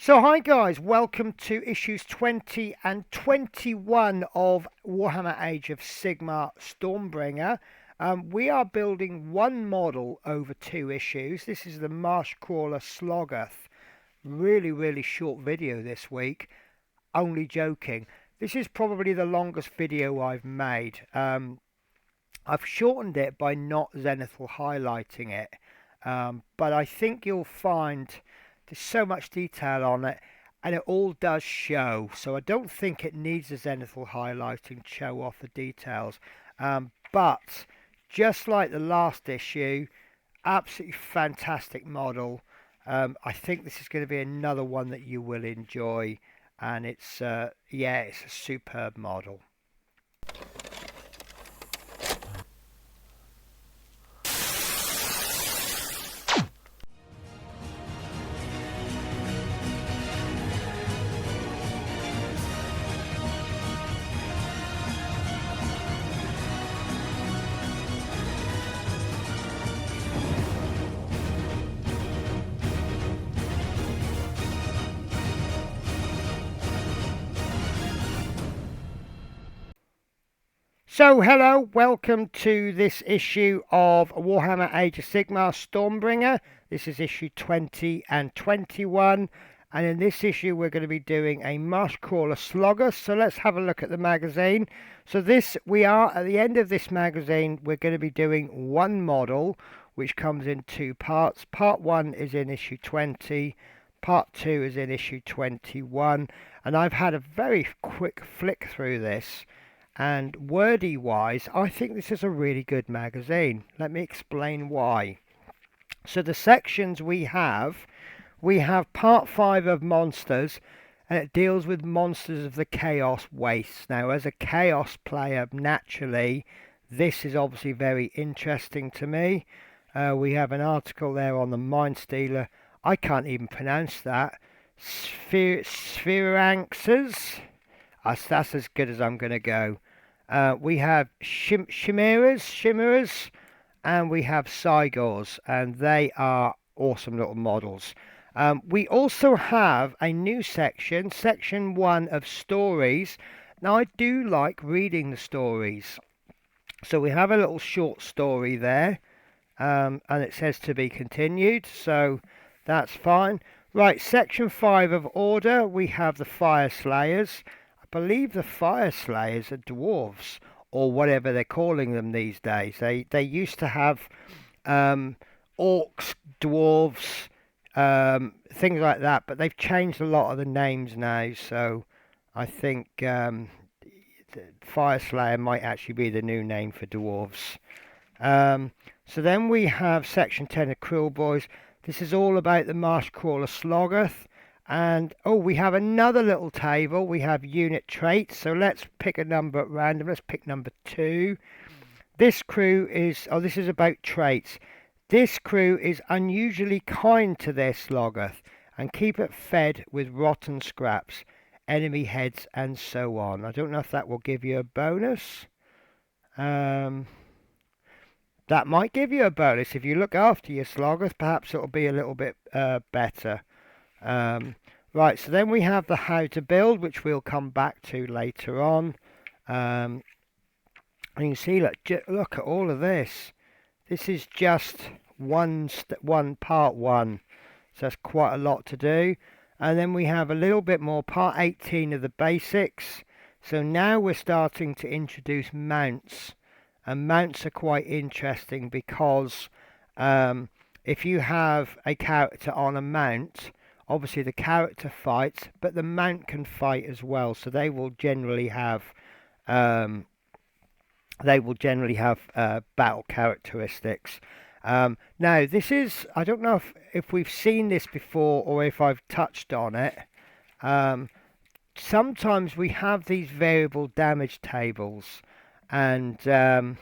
So hi guys, welcome to issues 20 and 21 of Warhammer Age of Sigmar Stormbringer. We are building one model over two issues. This is the Marshcrawla Sloggoth. Really short video this week. Only joking. This is probably the longest video I've made. I've shortened it by not zenithal highlighting it. But I think you'll find there's so much detail on it, and it all does show. So I don't think it needs a zenithal highlighting to show off the details. But just like the last issue, absolutely fantastic model. I think this is going to be another one that you will enjoy, and it's it's a superb model. So hello, welcome to this issue of Warhammer Age of Sigmar Stormbringer. This is issue 20 and 21, and in this issue we're going to be doing a Marshcrawla Sloggoth. So let's have a look at the magazine. So we are at the end of this magazine. We're going to be doing one model which comes in two parts. Part 1 is in issue 20, part 2 is in issue 21, and I've had a very quick flick through this. And wordy wise, I think this is a really good magazine. Let me explain why. So the sections we have part 5 of monsters, and it deals with monsters of the chaos waste. Now as a chaos player, naturally this is obviously very interesting to me. We have an article there on the Mind Stealer. I can't even pronounce that. Spheranxes. That's as good as I'm going to go. We have Chimeras, and we have Cygors, and they are awesome little models. We also have a new section, section 1 of stories. Now I do like reading the stories. So we have a little short story there, and it says to be continued, so that's fine. Right, section 5 of order, we have the Fire Slayers. I believe the Fire Slayers are dwarves, or whatever they're calling them these days. They used to have orcs, dwarves, things like that, but they've changed a lot of the names now, so I think Fire Slayer might actually be the new name for dwarves. So then we have section 10 of Krill Boys. This is all about the Marshcrawla Sloggoth. And we have another little table. We have unit traits. So let's pick a number at random. Let's pick number 2. This crew is, this is about traits. This crew is unusually kind to their Sloggoth and keep it fed with rotten scraps, enemy heads, and so on. I don't know if that will give you a bonus. That might give you a bonus. If you look after your Sloggoth, perhaps it'll be a little bit better. Right, so then we have the how to build, which we'll come back to later on. And you can see, look at all of this. This is just one part 1, so that's quite a lot to do. And then we have a little bit more, part 18 of the basics. So now we're starting to introduce mounts, and mounts are quite interesting because if you have a character on a mount, obviously the character fights, but the mount can fight as well. So they will generally have battle characteristics. Now this is, I don't know if we've seen this before or if I've touched on it. Sometimes we have these variable damage tables, and the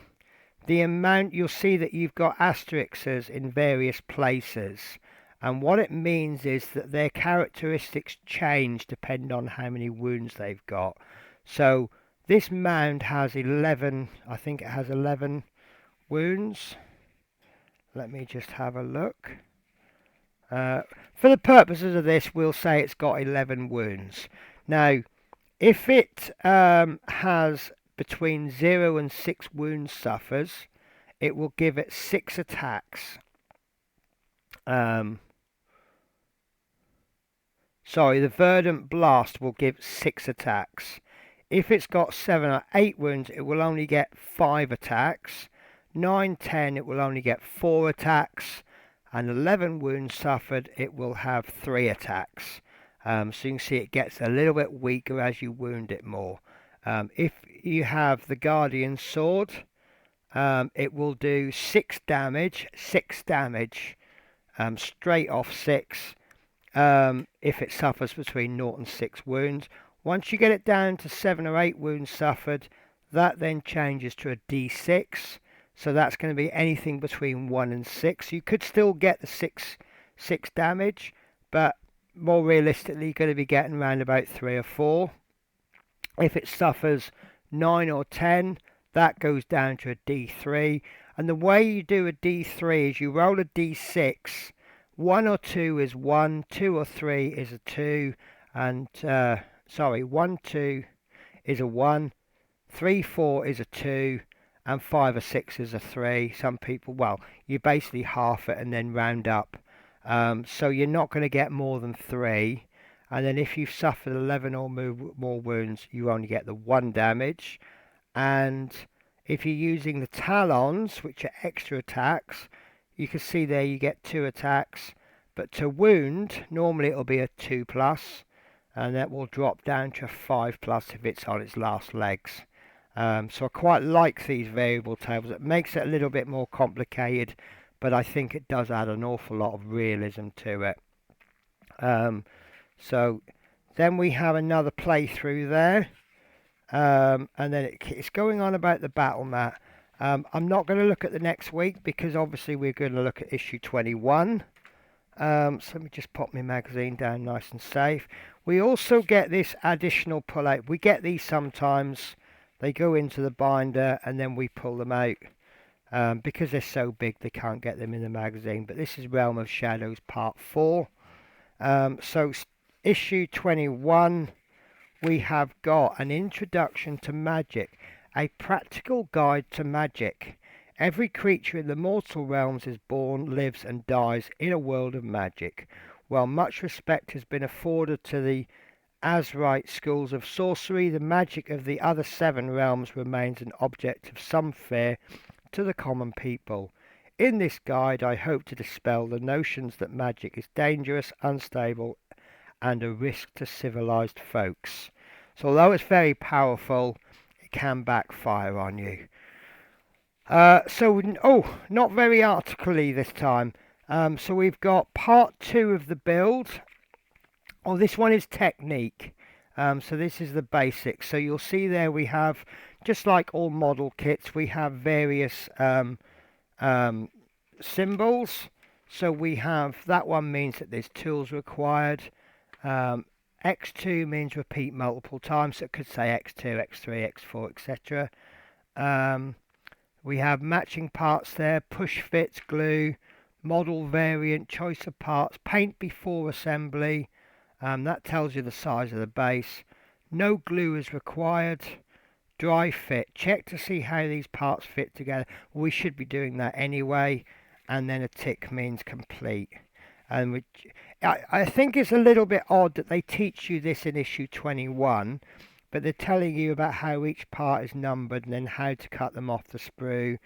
amount, you'll see that you've got asterisks in various places. And what it means is that their characteristics change depending on how many wounds they've got. So this mound has 11, I think it has 11 wounds. Let me just have a look. For the purposes of this, we'll say it's got 11 wounds. Now, if it has between 0 and 6 wounds suffers, it will give it 6 attacks. Sorry, the Verdant Blast will give 6 attacks. If it's got 7 or 8 wounds, it will only get 5 attacks. 9, 10, it will only get 4 attacks. And 11 wounds suffered, it will have 3 attacks. So you can see it gets a little bit weaker as you wound it more. If you have the Guardian Sword, it will do 6 damage. 6 damage. Straight off 6. If it suffers between 0 and 6 wounds. Once you get it down to 7 or 8 wounds suffered, that then changes to a D6. So that's going to be anything between 1 and 6. You could still get the 6 damage, but more realistically, you're going to be getting around about 3 or 4. If it suffers 9 or 10, that goes down to a D3. And the way you do a D3 is you roll a D6. 1 or 2 is 1, 2 or 3 is a 2, and 1, 2 is a 1, 3, 4 is a 2, and 5 or 6 is a 3. Some people, well, you basically half it and then round up. So you're not going to get more than 3. And then if you've suffered 11 or more wounds, you only get the 1 damage. And if you're using the Talons, which are extra attacks, you can see there you get 2 attacks. But to wound, normally it'll be a 2+. And that will drop down to a 5+ if it's on its last legs. So I quite like these variable tables. It makes it a little bit more complicated, but I think it does add an awful lot of realism to it. So then we have another playthrough there, and then it's going on about the battle mat. I'm not going to look at the next week because obviously we're going to look at issue 21. So let me just pop my magazine down nice and safe. We also get this additional pull out. We get these sometimes. They go into the binder and then we pull them out. Because they're so big they can't get them in the magazine. But this is Realm of Shadows Part 4. So issue 21, we have got an introduction to magic. A practical guide to magic. Every creature in the mortal realms is born, lives and dies in a world of magic. While much respect has been afforded to the Azrite schools of sorcery, the magic of the other 7 realms remains an object of some fear to the common people. In this guide, I hope to dispel the notions that magic is dangerous, unstable, and a risk to civilized folks. So although it's very powerful, it can backfire on you. Not very article-y this time. So we've got part 2 of the build. Oh, this one is technique. So this is the basics. So you'll see there we have, just like all model kits, we have various symbols. So we have, that one means that there's tools required. X2 means repeat multiple times. So it could say X2, X3, X4, etc. We have matching parts there, push fits, glue, model variant, choice of parts, paint before assembly. That tells you the size of the base. No glue is required. Dry fit. Check to see how these parts fit together. We should be doing that anyway. And then a tick means complete. And I think it's a little bit odd that they teach you this in issue 21. But they're telling you about how each part is numbered and then how to cut them off the sprue.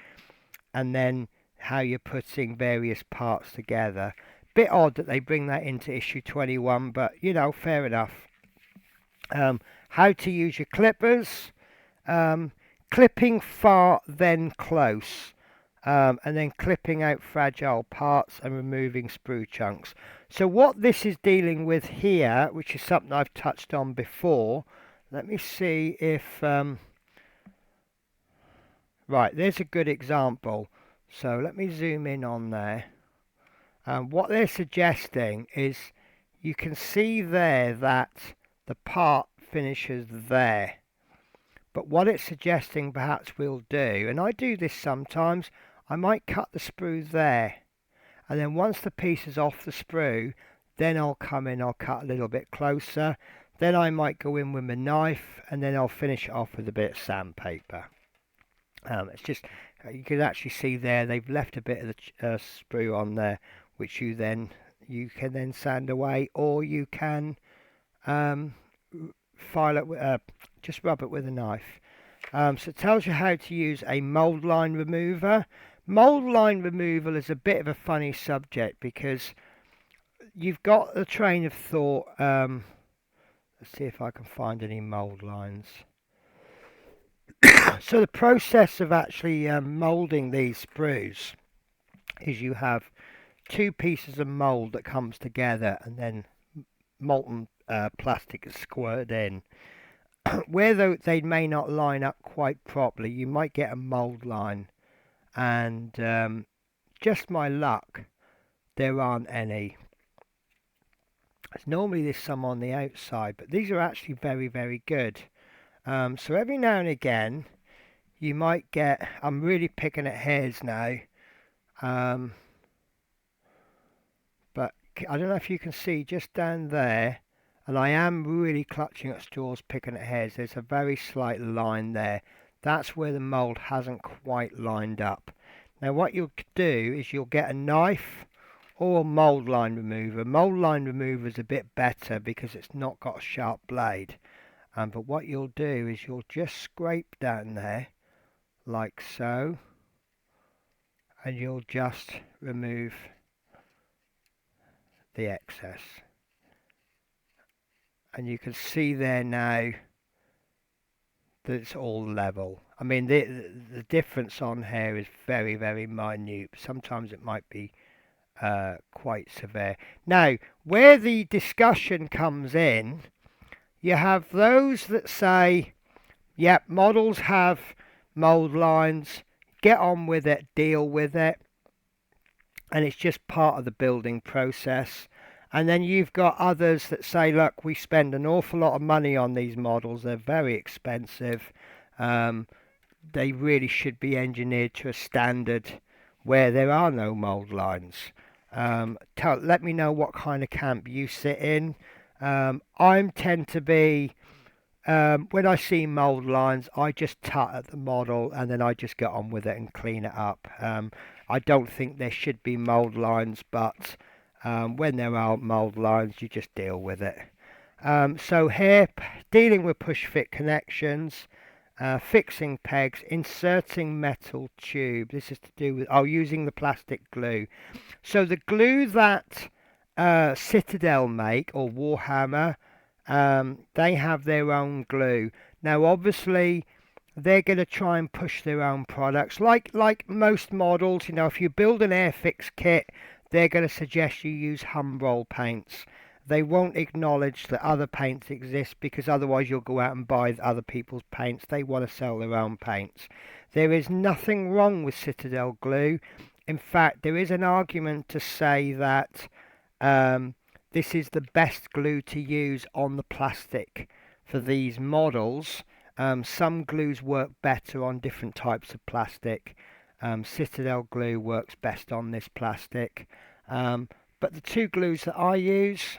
And then how you're putting various parts together. Bit odd that they bring that into issue 21, but you know, fair enough. How to use your clippers. Clipping far then close. And then clipping out fragile parts and removing sprue chunks. So what this is dealing with here, which is something I've touched on before. Let me see if... Right, there's a good example. So let me zoom in on there. What they're suggesting is you can see there that the part finishes there. But what it's suggesting perhaps we'll do, and I do this sometimes, I might cut the sprue there. and then once the piece is off the sprue, then I'll come in, I'll cut a little bit closer, then I might go in with my knife, and then I'll finish it off with a bit of sandpaper. It's just, you can actually see there they've left a bit of the sprue on there, which you can then sand away, or you can file it with, just rub it with a knife. So it tells you how to use a mold line remover. Mold line removal is a bit of a funny subject because you've got the train of thought. Let's see if I can find any mold lines. So the process of actually moulding these sprues is you have two pieces of mould that comes together, and then molten plastic is squirted in. Where they may not line up quite properly, you might get a mould line, and just my luck, there aren't any. Normally there's some on the outside, but these are actually very, very good. So every now and again you might get, I'm really picking at hairs now, but I don't know if you can see just down there, and I am really clutching at straws, picking at hairs. There's a very slight line there. That's where the mould hasn't quite lined up. Now what you'll do is you'll get a knife or a mould line remover. Mould line remover is a bit better because it's not got a sharp blade. But what you'll do is you'll just scrape down there like so, and you'll just remove the excess. And you can see there now that it's all level. I mean, the difference on here is very, very minute. Sometimes it might be quite severe. Now, where the discussion comes in, you have those that say, yep, models have mould lines, get on with it, deal with it, and it's just part of the building process. And then you've got others that say, look, we spend an awful lot of money on these models, they're very expensive, they really should be engineered to a standard where there are no mould lines. Let me know what kind of camp you sit in. I tend to be, when I see mould lines, I just tut at the model and then I just get on with it and clean it up. I don't think there should be mould lines, but when there are mould lines, you just deal with it. So here, dealing with push-fit connections, fixing pegs, inserting metal tube. This is to do with, using the plastic glue. So the glue that Citadel make, or Warhammer, they have their own glue. Now obviously they're going to try and push their own products, like most models. You know, if you build an Airfix kit, they're going to suggest you use Humbrol paints. They won't acknowledge that other paints exist, because otherwise you'll go out and buy other people's paints. They want to sell their own paints. There is nothing wrong with Citadel glue. In fact, there is an argument to say that this is the best glue to use on the plastic for these models. Some glues work better on different types of plastic. Citadel glue works best on this plastic. But the two glues that I use,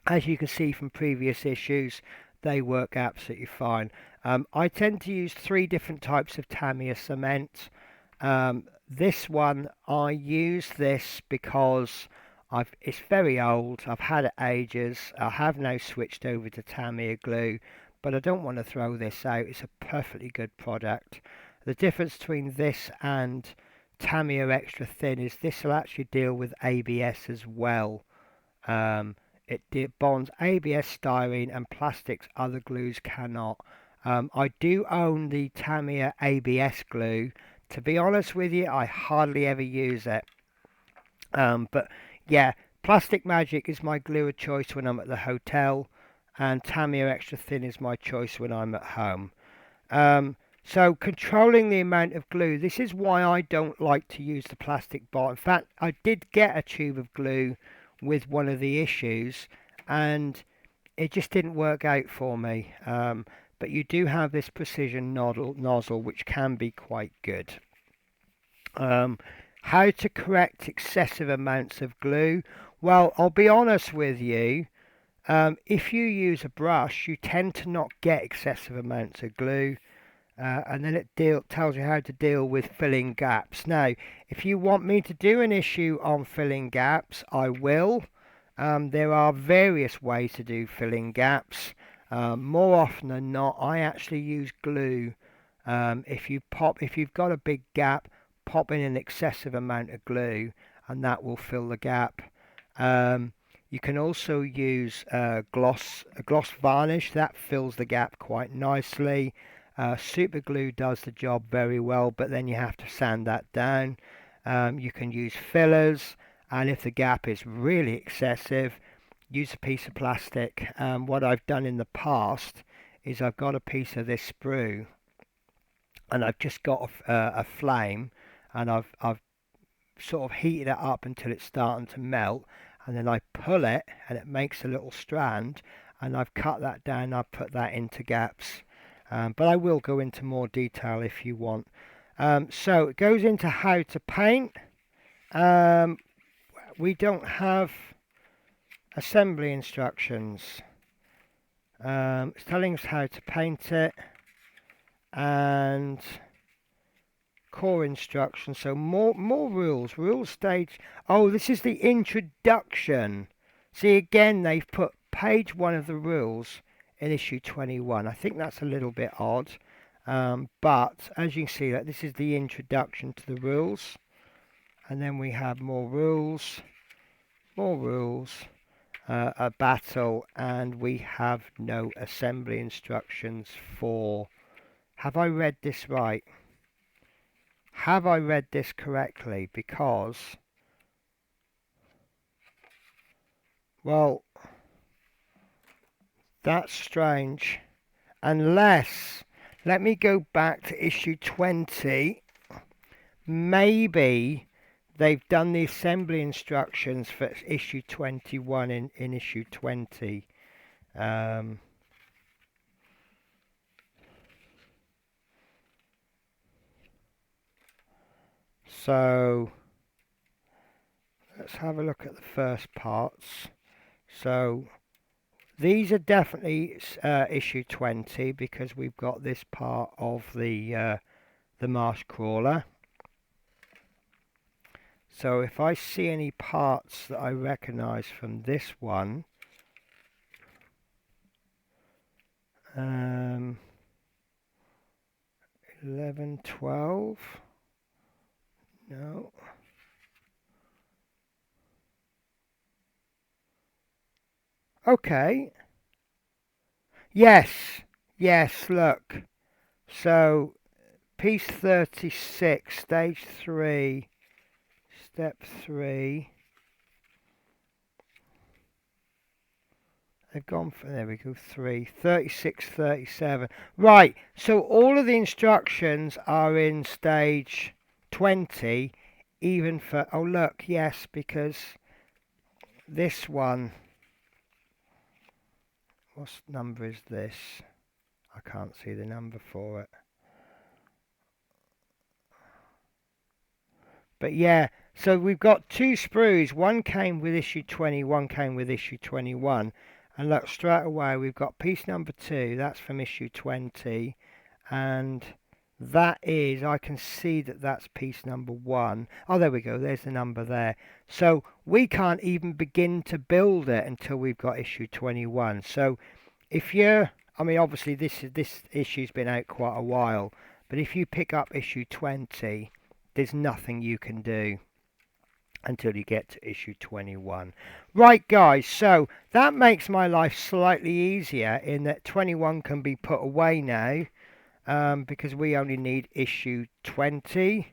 as you can see from previous issues, they work absolutely fine. I tend to use 3 different types of Tamiya cement. This one, I use this because it's very old. I've had it ages. I have now switched over to Tamiya glue, but I don't want to throw this out. It's a perfectly good product. The difference between this and Tamiya extra thin is this will actually deal with ABS as well. It bonds ABS, styrene and plastics other glues cannot. I do own the Tamiya ABS glue. To be honest with you, I hardly ever use it. But yeah, Plastic Magic is my glue of choice when I'm at the hotel, and Tamiya extra thin is my choice when I'm at home. So controlling the amount of glue, this is why I don't like to use the plastic bottle. In fact, I did get a tube of glue with one of the issues, and it just didn't work out for me. But you do have this precision nozzle which can be quite good. How to correct excessive amounts of glue. Well, I'll be honest with you. If you use a brush, you tend to not get excessive amounts of glue. And then it tells you how to deal with filling gaps. Now, if you want me to do an issue on filling gaps, I will. There are various ways to do filling gaps. More often than not, I actually use glue. If you've got a big gap, pop in an excessive amount of glue, and that will fill the gap. You can also use a gloss varnish that fills the gap quite nicely. Super glue does the job very well, but then you have to sand that down. You can use fillers, and if the gap is really excessive, use a piece of plastic. What I've done in the past is I've got a piece of this sprue, and I've just got a flame, and I've sort of heated it up until it's starting to melt, and then I pull it, and it makes a little strand, and I've cut that down. I've put that into gaps. But I will go into more detail if you want. So it goes into how to paint. We don't have assembly instructions. It's telling us how to paint it, and core instructions. So more rules. Rule stage. Oh, this is the introduction. See, again, they've put page 1 of the rules in issue 21. I think that's a little bit odd, but as you can see, that this is the introduction to the rules, and then we have more rules, a battle, and we have no assembly instructions for. Have I read this right? Have I read this correctly? Because, well, that's strange. Unless, let me go back to issue 20. Maybe they've done the assembly instructions for issue 21 in issue 20. So let's have a look at the first parts. So these are definitely issue 20, because we've got this part of the Marshcrawla. So if I see any parts that I recognize from this one, 11, 12, no. Okay. Yes, look. So, piece 36, stage 3, step 3. They've gone for, there we go, 3, 36, 37. Right, so all of the instructions are in stage 20, even for, oh look, yes, because this one, what number is this? I can't see the number for it. But yeah, so we've got 2 sprues. One came with issue 20, one came with issue 21. And look, straight away we've got piece number 2. That's from issue 20. And that is, I can see that that's piece number 1. Oh, there we go. There's the number there. So we can't even begin to build it until we've got issue 21. So if you're, I mean, obviously this issue's been out quite a while, but if you pick up issue 20, there's nothing you can do until you get to issue 21. Right, guys, so that makes my life slightly easier in that 21 can be put away now, because we only need issue 20.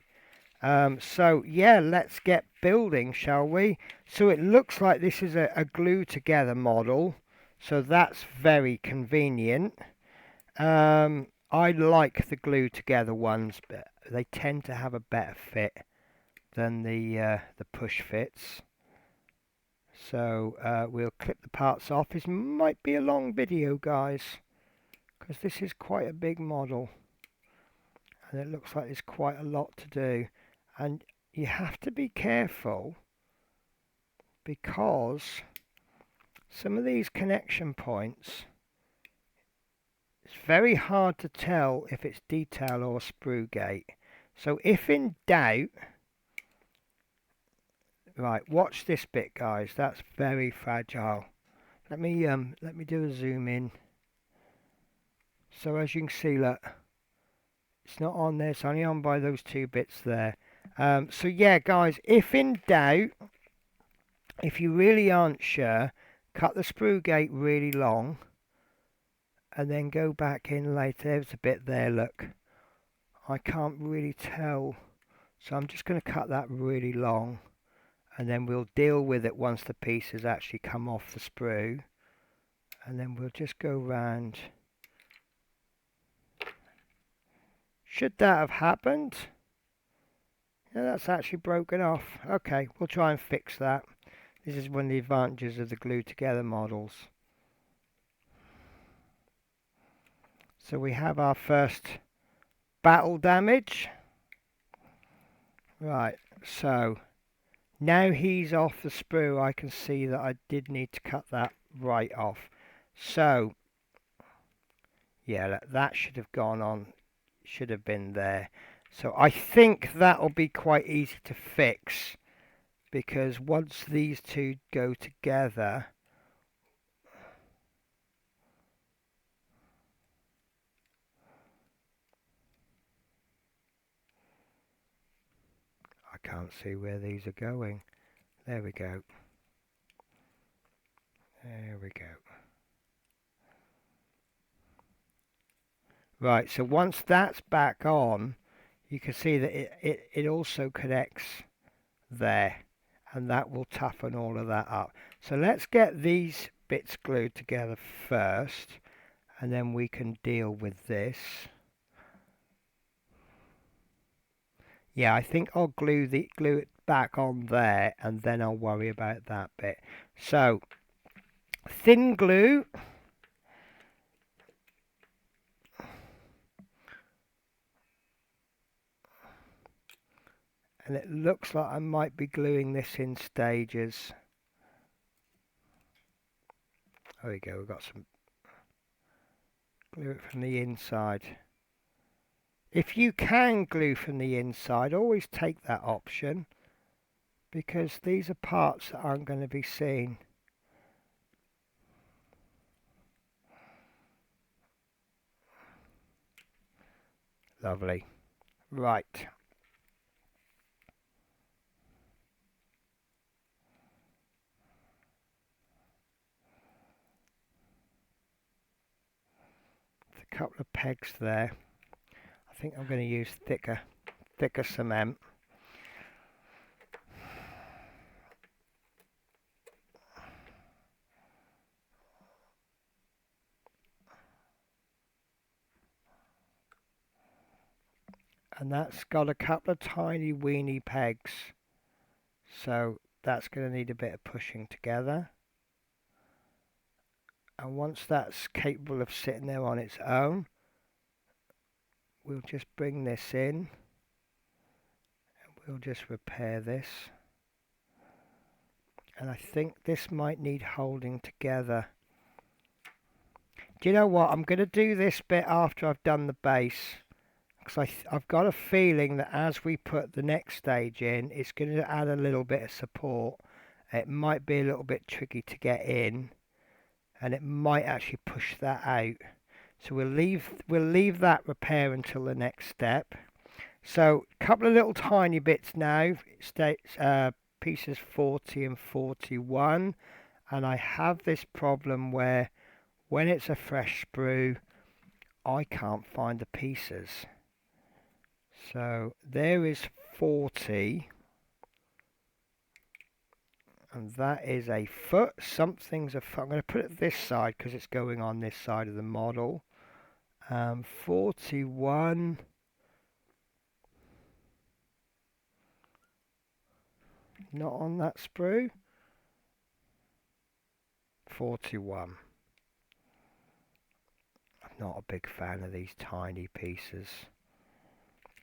So yeah, let's get building, shall we? So it looks like this is a glue together model, so that's very convenient. I like the glue together ones, but they tend to have a better fit than the push fits. So we'll clip the parts off. This might be a long video, guys, because this is quite a big model, and it looks like there's quite a lot to do. And you have to be careful because some of these connection points, it's very hard to tell if it's detail or sprue gate. So if in doubt, right, watch this bit, guys. That's very fragile. Let me do a zoom in. So as you can see, look, it's not on there. It's only on by those two bits there. So yeah, guys, if in doubt, if you really aren't sure, cut the sprue gate really long, and then go back in later. There's a bit there. Look, I can't really tell, so I'm just going to cut that really long. And then we'll deal with it once the pieces actually come off the sprue. And then we'll just go round. Should that have happened? Yeah, that's actually broken off. Okay, we'll try and fix that. This is one of the advantages of the glue together models. So we have our first battle damage. Right, so now he's off the sprue, I can see that I did need to cut that right off. So, yeah, that should have gone on, should have been there. So I think that'll be quite easy to fix, because once these two go together, I can't see where these are going. There we go. There we go. Right, so once that's back on, you can see that it also connects there, and that will toughen all of that up. So let's get these bits glued together first, and then we can deal with this. Yeah, I think I'll glue it back on there, and then I'll worry about that bit. So thin glue. And it looks like I might be gluing this in stages. There we go, we've got some glue it from the inside. If you can glue from the inside, always take that option, because these are parts that aren't going to be seen. Lovely. Right. A couple of pegs there. I think I'm going to use thicker cement. And that's got a couple of tiny weeny pegs, so that's going to need a bit of pushing together. And once that's capable of sitting there on its own, we'll just bring this in, and we'll just repair this. And I think this might need holding together. Do you know what? I'm going to do this bit after I've done the base, because I've got a feeling that as we put the next stage in, it's going to add a little bit of support. It might be a little bit tricky to get in, and it might actually push that out. So we'll leave that repair until the next step. So a couple of little tiny bits now, pieces 40 and 41, and I have this problem where when it's a fresh sprue, I can't find the pieces. So there is 40, and that is a foot. Something's a foot. I'm going to put it this side because it's going on this side of the model. 41. Not on that sprue. 41. I'm not a big fan of these tiny pieces.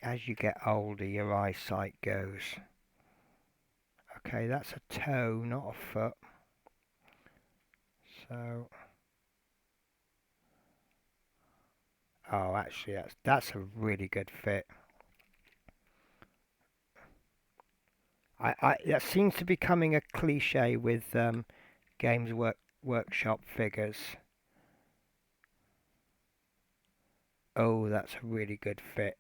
As you get older, your eyesight goes. Okay, that's a toe, not a foot. So, oh, actually, that's a really good fit. That seems to be becoming a cliche with Games Workshop figures. Oh, that's a really good fit.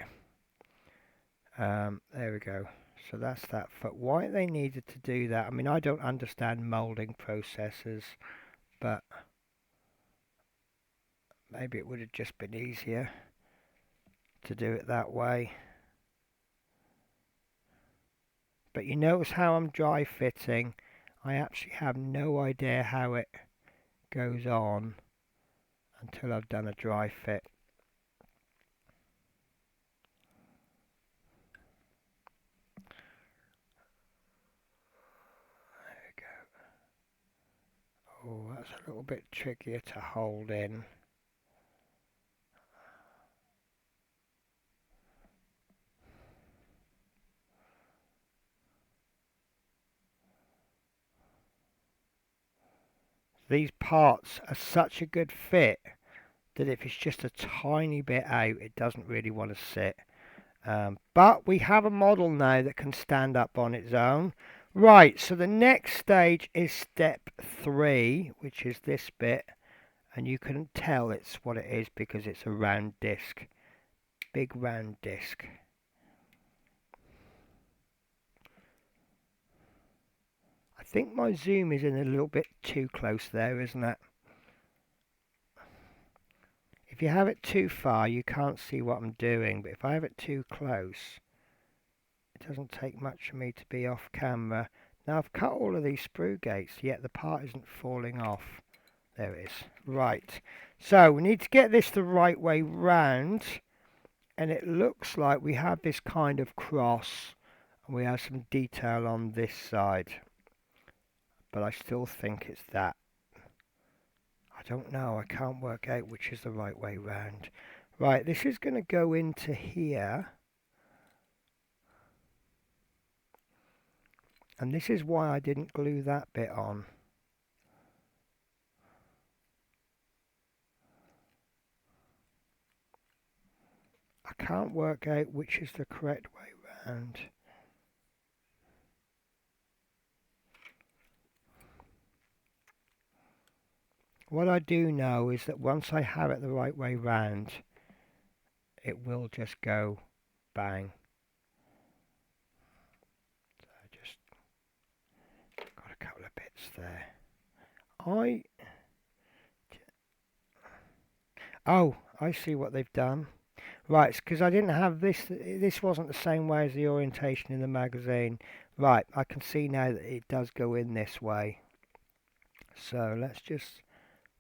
There we go. So that's that foot. Why they needed to do that? I mean, I don't understand molding processes, but maybe it would have just been easier to do it that way. But you notice how I'm dry fitting. I actually have no idea how it goes on until I've done a dry fit. There we go. Oh, that's a little bit trickier to hold in. These parts are such a good fit that if it's just a tiny bit out, it doesn't really want to sit. But we have a model now that can stand up on its own. Right, so the next stage is step 3, which is this bit. And you can tell it's what it is because it's a round disc. Big round disc. I think my zoom is in a little bit too close there, isn't it? If you have it too far, you can't see what I'm doing. But if I have it too close, it doesn't take much for me to be off camera. Now I've cut all of these sprue gates, yet the part isn't falling off. There it is. Right. So we need to get this the right way round. And it looks like we have this kind of cross. And we have some detail on this side. But I still think it's that. I don't know. I can't work out which is the right way round. Right. This is going to go into here. And this is why I didn't glue that bit on. I can't work out which is the correct way round. What I do know is that once I have it the right way round, it will just go bang. So I just got a couple of bits there. Oh, I see what they've done. Right, it's because I didn't have this. This wasn't the same way as the orientation in the magazine. Right, I can see now that it does go in this way. So let's just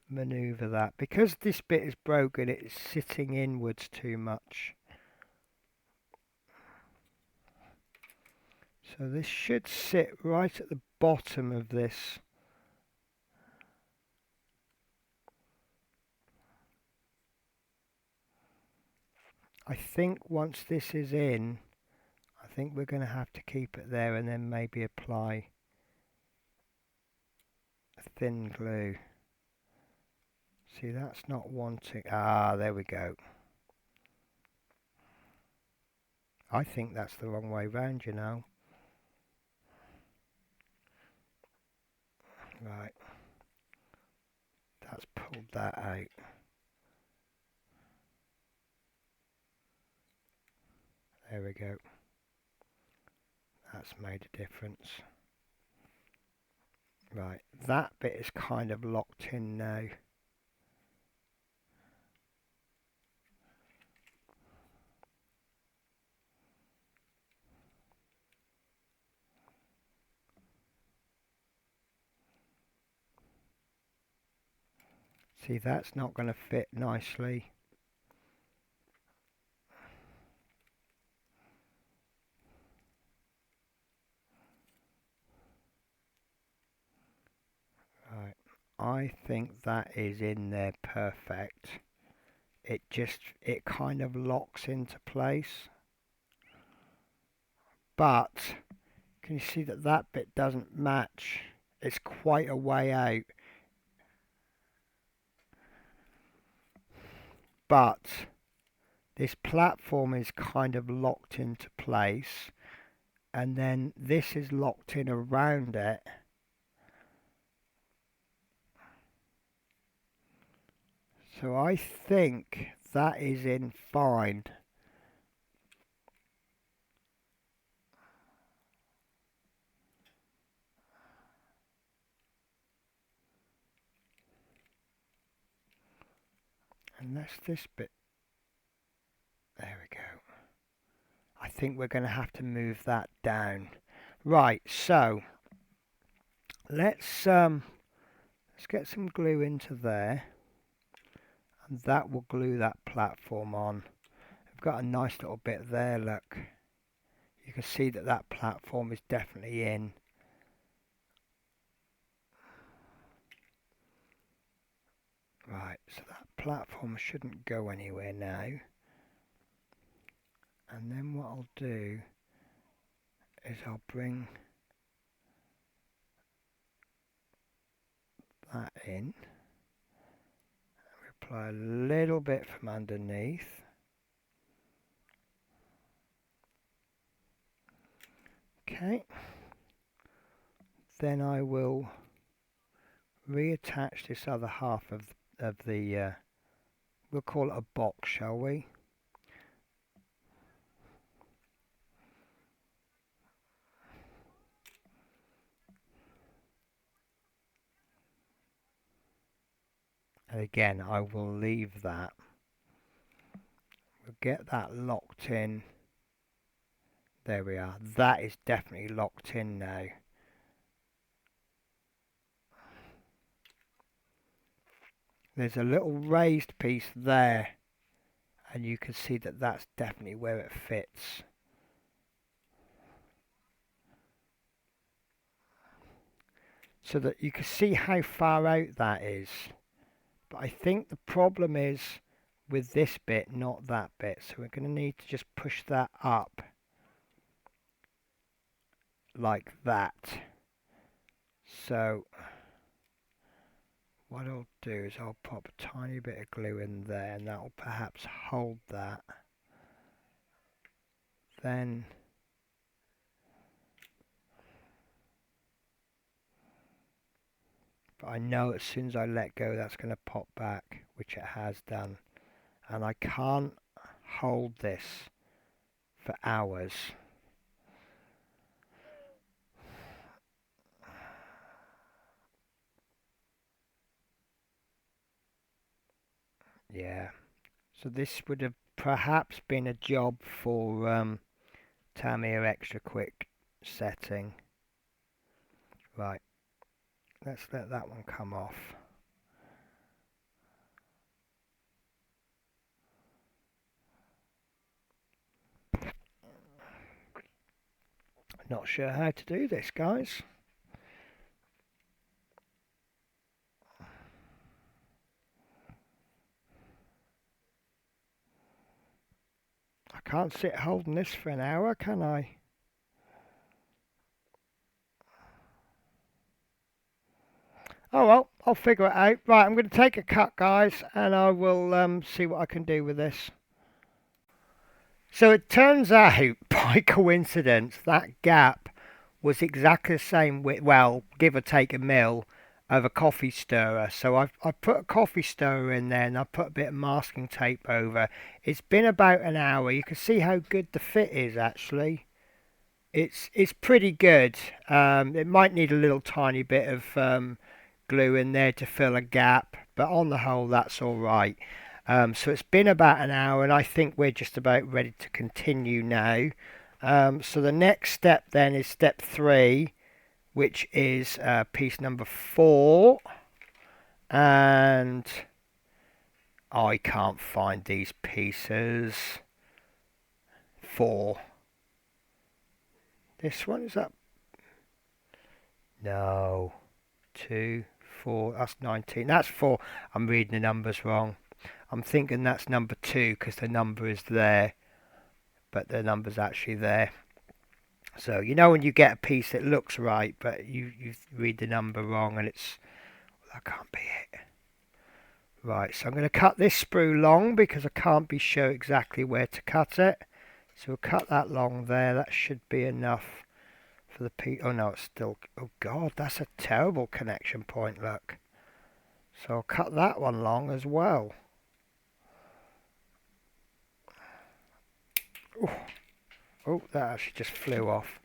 maneuver that. Because this bit is broken, it's sitting inwards too much. So this should sit right at the bottom of this. I think once this is in, I think we're going to have to keep it there and then maybe apply thin glue. See, that's not wanting. Ah, there we go. I think that's the wrong way round, you know. Right. That's pulled that out. There we go. That's made a difference. Right, that bit is kind of locked in now. See, that's not going to fit nicely. Right, I think that is in there perfect. It kind of locks into place. But Can you see that that bit doesn't match? It's quite a way out. But this platform is kind of locked into place, and then this is locked in around it. So I think that is in fine. Unless this bit, there we go. I think we're going to have to move that down. Right, so let's get some glue into there, and that will glue that platform on. We've got a nice little bit there, look. You can see that that platform is definitely in. Right, so that platform shouldn't go anywhere now. And then what I'll do is I'll bring that in. Apply a little bit from underneath. Okay. Then I will reattach this other half of the, we'll call it a box, shall we? And again, I will leave that. We'll get that locked in. There we are. That is definitely locked in now. There's a little raised piece there, and you can see that that's definitely where it fits. So that you can see how far out that is. But I think the problem is with this bit, not that bit. So we're going to need to just push that up like that. So what I'll do is I'll pop a tiny bit of glue in there, and that will perhaps hold that. Then but I know as soon as I let go that's going to pop back, which it has done, and I can't hold this for hours. Yeah, so this would have perhaps been a job for Tamiya Extra Quick setting. Right, let's let that one come off. Not sure how to do this, guys. I can't sit holding this for an hour, can I? Oh well, I'll figure it out. Right, I'm going to take a cut, guys, and I will see what I can do with this. So it turns out, by coincidence, that gap was exactly the same width, well, give or take a mil, of a coffee stirrer. So I've put a coffee stirrer in there, and I've put a bit of masking tape over. It's been about an hour. You can see how good the fit is, actually. It's pretty good. It might need a little tiny bit of glue in there to fill a gap, but on the whole that's all right. So it's been about an hour, and I think we're just about ready to continue now. So the next step then is step 3, which is piece number 4, and I can't find these pieces. 4. This one, is that? No. 2, 4, that's 19. That's 4. I'm reading the numbers wrong. I'm thinking that's number 2 because the number is there, but the number's actually there. So you know when you get a piece that looks right, but you read the number wrong, and it's, that can't be it. Right, so I'm going to cut this sprue long because I can't be sure exactly where to cut it. So we'll cut that long there. That should be enough for the piece. Oh no, it's still, oh god, that's a terrible connection point, look. So I'll cut that one long as well. Ooh. Oh, that actually just flew off.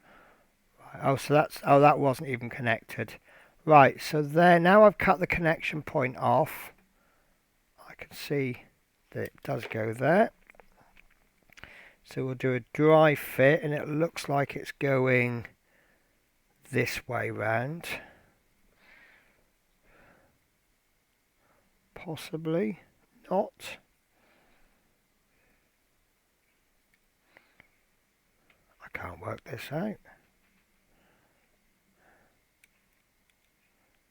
Right. Oh, so that's, oh, that wasn't even connected. Right, so there, now I've cut the connection point off. I can see that it does go there. So we'll do a dry fit, and it looks like it's going this way round. Possibly not. I can't work this out.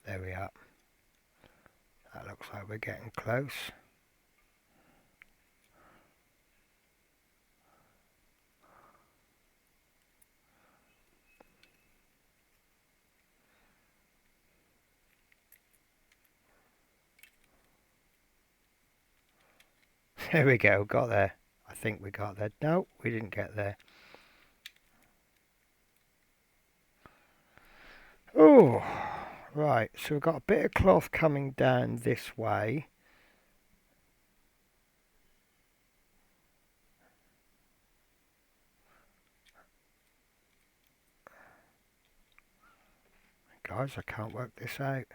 There we are. That looks like we're getting close. There we go, got there. I think we got there. No, we didn't get there. Oh, right, so we've got a bit of cloth coming down this way. Guys, I can't work this out.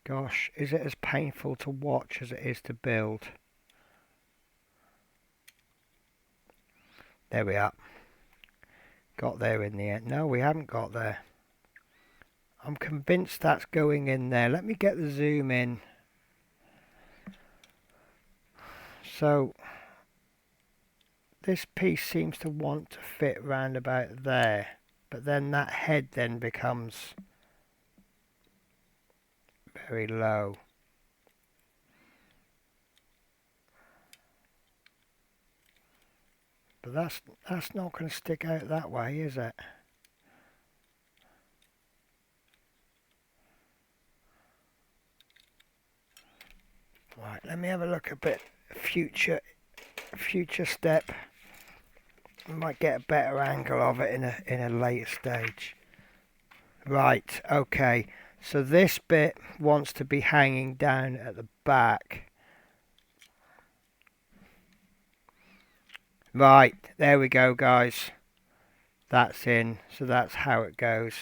Gosh, is it as painful to watch as it is to build? There we are. Got there in the end. No, we haven't got there. I'm convinced that's going in there. Let me get the zoom in. So, this piece seems to want to fit round about there. But then that head then becomes very low. But that's not going to stick out that way, is it? Right, let me have a look a bit. Future step. We might get a better angle of it in a later stage. Right, okay. So this bit wants to be hanging down at the back. Right, there we go, guys. That's in, so that's how it goes.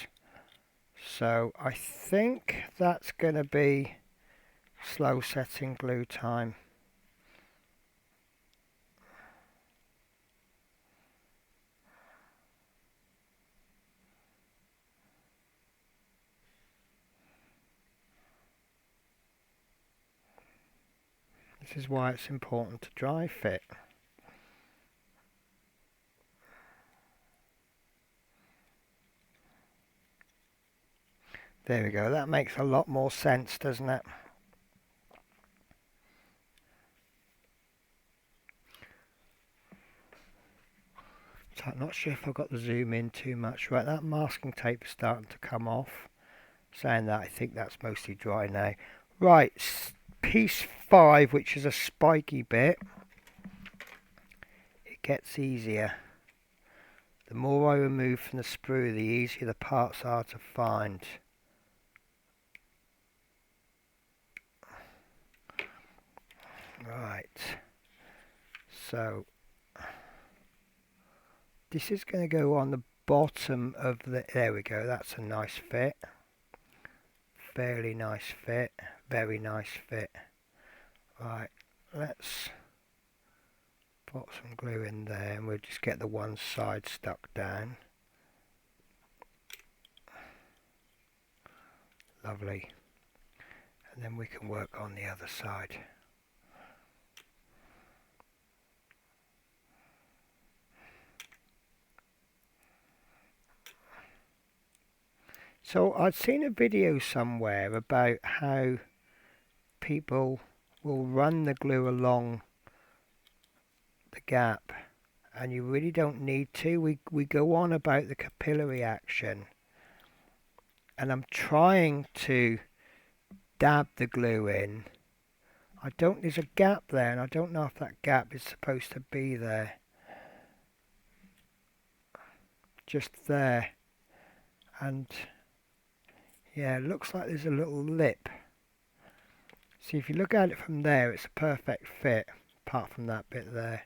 So I think that's going to be slow setting glue time. This is why it's important to dry fit. There we go, that makes a lot more sense, doesn't it? So I'm not sure if I've got the zoom in too much. Right, that masking tape is starting to come off. Saying that, I think that's mostly dry now. Right, piece 5, which is a spiky bit. It gets easier. The more I remove from the sprue, the easier the parts are to find. Right, so this is going to go on the bottom of the, there we go, that's a nice fit. Fairly nice fit, very nice fit. Right, let's put some glue in there and we'll just get the one side stuck down. Lovely. And then we can work on the other side. So I'd seen a video somewhere about how people will run the glue along the gap, and you really don't need to. We go on about the capillary action, and I'm trying to dab the glue in. There's a gap there, and I don't know if that gap is supposed to be there. Just there. And yeah, it looks like there's a little lip. See, if you look at it from there, it's a perfect fit, apart from that bit there.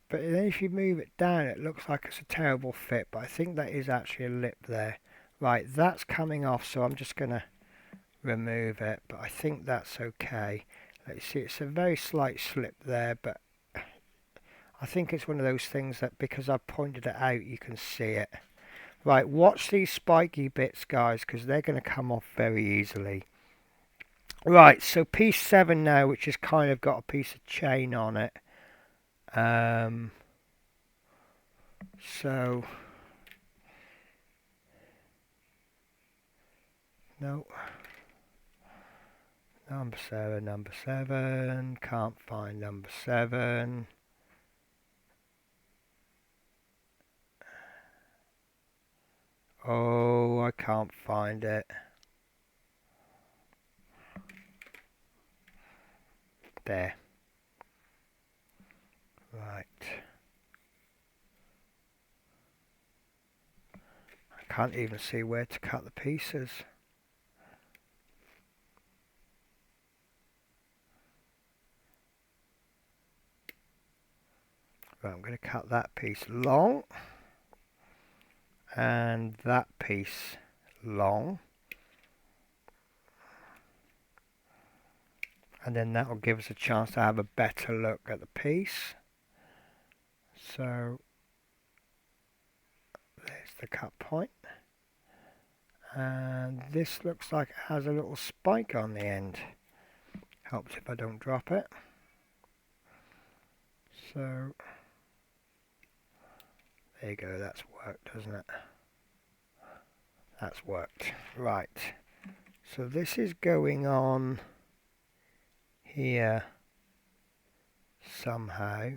But then if you move it down, it looks like it's a terrible fit, but I think that is actually a lip there. Right, that's coming off, so I'm just going to remove it, but I think that's okay. Let's see, it's a very slight slip there, but I think it's one of those things that because I've pointed it out, you can see it. Right, watch these spiky bits, guys, because they're going to come off very easily. Right, so piece 7 now, which has kind of got a piece of chain on it. So, no. Number 7, can't find number 7. Oh, I can't find it. There. Right. I can't even see where to cut the pieces. Right, I'm going to cut that piece long. And that piece long. And then that will give us a chance to have a better look at the piece. So there's the cut point. And this looks like it has a little spike on the end. Helps if I don't drop it. So there you go, that's worked, doesn't it? That's worked. Right. So this is going on here somehow.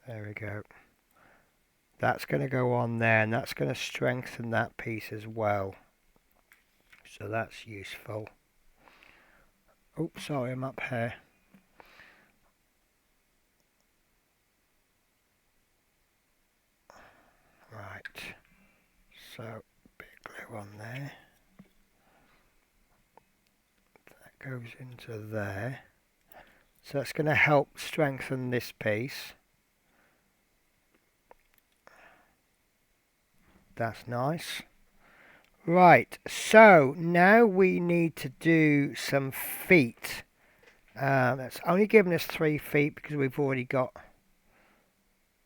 There we go. That's going to go on there, and that's going to strengthen that piece as well. So that's useful. Oh, sorry, I'm up here. Right. So, bit of glue on there. That goes into there. So that's going to help strengthen this piece. That's nice. Right, so now we need to do some feet. That's only given us 3 feet because we've already got...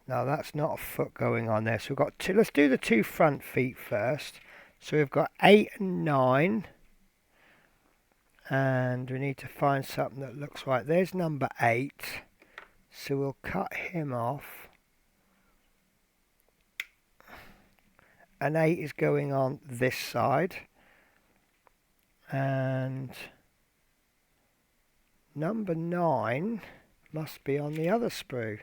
No, that's not a foot going on there. So we've got 2. Let's do the 2 front feet first. So we've got 8 and 9. And we need to find something that looks right. There's number 8. So we'll cut him off. And 8 is going on this side. And number 9 must be on the other sprue.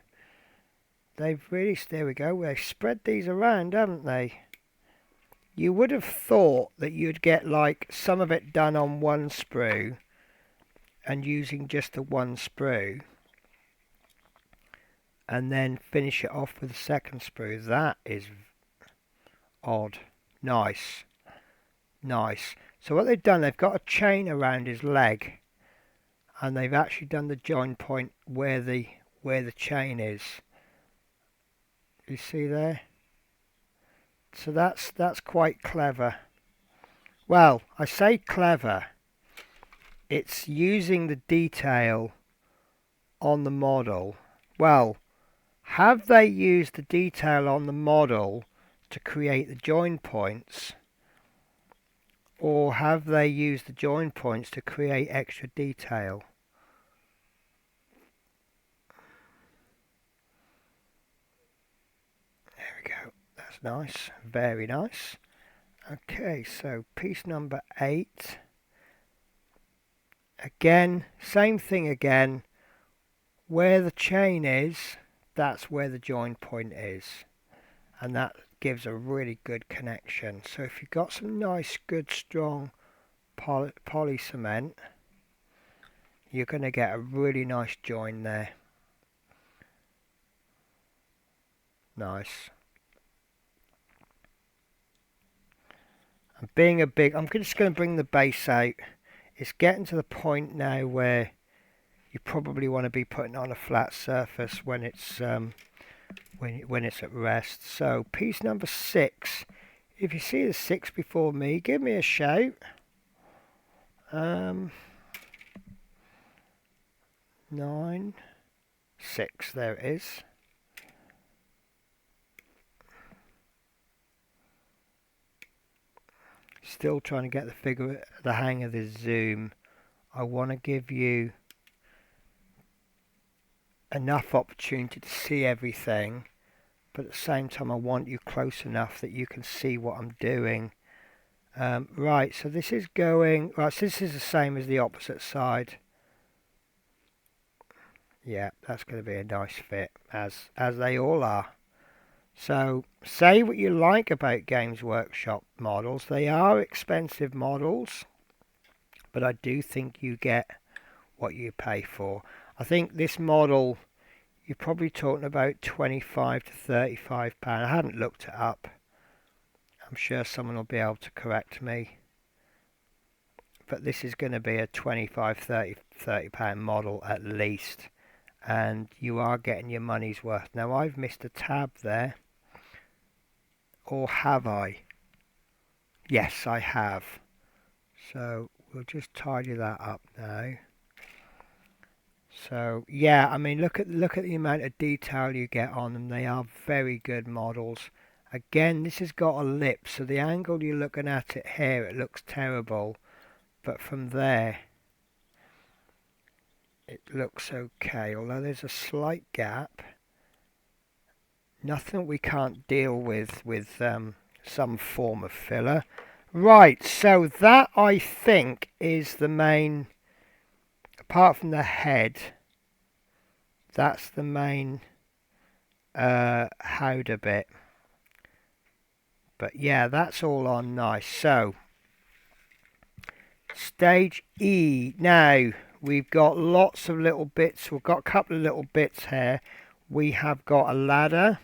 They've really, there we go, they've spread these around, haven't they? You would have thought that you'd get like some of it done on one sprue and using just the one sprue and then finish it off with the second sprue. That is odd. Nice. Nice. So what they've done, they've got a chain around his leg and they've actually done the join point where the chain is. You see there? So that's quite clever. Well, I say clever. It's using the detail on the model. Well, have they used the detail on the model to create the join points? Or have they used the join points to create extra detail? nice, very nice. Okay, so piece number 8. Again, same thing again. Where the chain is, that's where the join point is. And that gives a really good connection. So if you've got some nice, good, strong poly cement, you're going to get a really nice join there. Nice. And being a big, I'm just going to bring the base out. It's getting to the point now where you probably want to be putting on a flat surface when it's when it's at rest. So piece number 6. If you see the 6 before me, give me a shout. 9, 6, there it is. Still trying to get the hang of this zoom. I want to give you enough opportunity to see everything, but at the same time I want you close enough that you can see what I'm doing. Right, so this is going, right, so this is the same as the opposite side. Yeah, that's going to be a nice fit, as they all are. So, say what you like about Games Workshop models. They are expensive models, but I do think you get what you pay for. I think this model, you're probably talking about 25 to 35 pound. I haven't looked it up. I'm sure someone will be able to correct me. But this is going to be a 25, 30 pound model at least. And you are getting your money's worth. Now I've missed a tab there. Or have I? Yes, I have. So we'll just tidy that up now. So yeah, I mean look at the amount of detail you get on them. They are very good models. Again, this has got a lip, so the angle you're looking at it here, it looks terrible, but from there it looks okay, although there's a slight gap. Nothing we can't deal with some form of filler. Right, so that I think is the main, apart from the head, that's the main howdah bit. But yeah, that's all on nice. So, stage E. Now, we've got lots of little bits. We've got a couple of little bits here. We have got a ladder.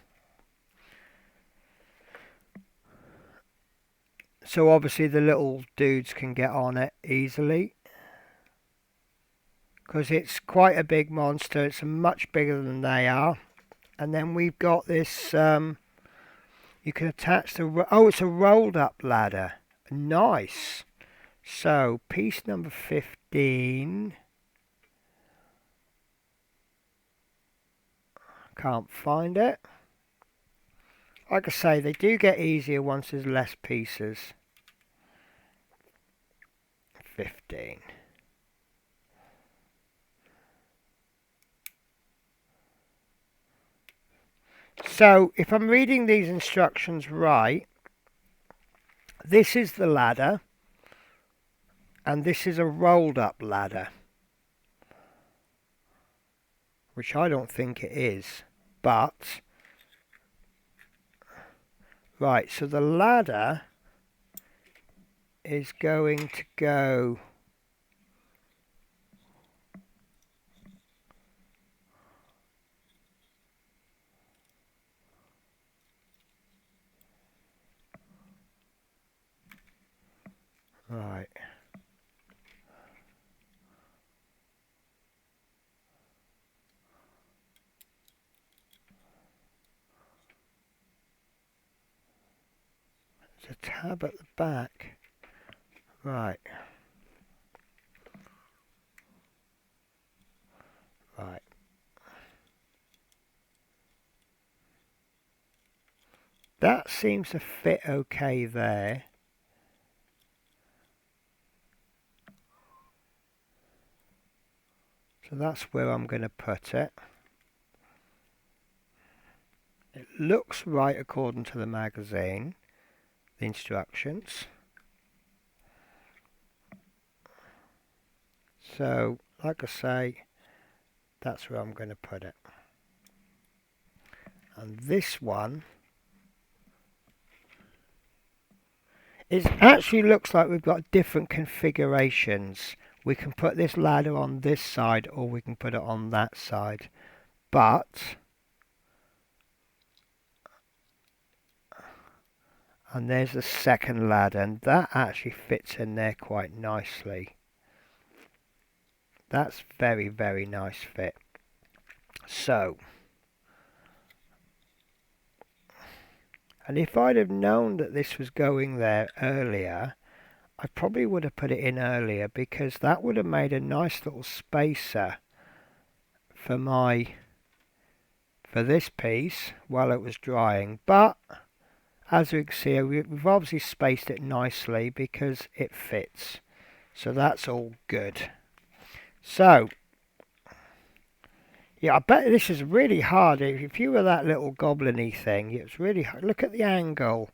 So obviously the little dudes can get on it easily. Because it's quite a big monster. It's much bigger than they are. And then we've got this, you can attach the, oh, it's a rolled up ladder. Nice. So, piece number 15. Can't find it. Like I say, they do get easier once there's less pieces. 15. So, if I'm reading these instructions right, this is the ladder, and this is a rolled up ladder. Which I don't think it is, but... Right, so the ladder is going to go... Right. There's a tab at the back. Right. Right. That seems to fit okay there. So that's where I'm going to put it. It looks right according to the magazine, the instructions. So, like I say, that's where I'm going to put it. And this one, it actually looks like we've got different configurations. We can put this ladder on this side or we can put it on that side. But, and there's the second ladder, and that actually fits in there quite nicely. That's very, very nice fit. So, and if I'd have known that this was going there earlier, I probably would have put it in earlier, because that would have made a nice little spacer for this piece while it was drying. But as you can see, we've obviously spaced it nicely because it fits. So that's all good. So, yeah, I bet this is really hard. If you were that little goblin-y thing, it's really hard. Look at the angle.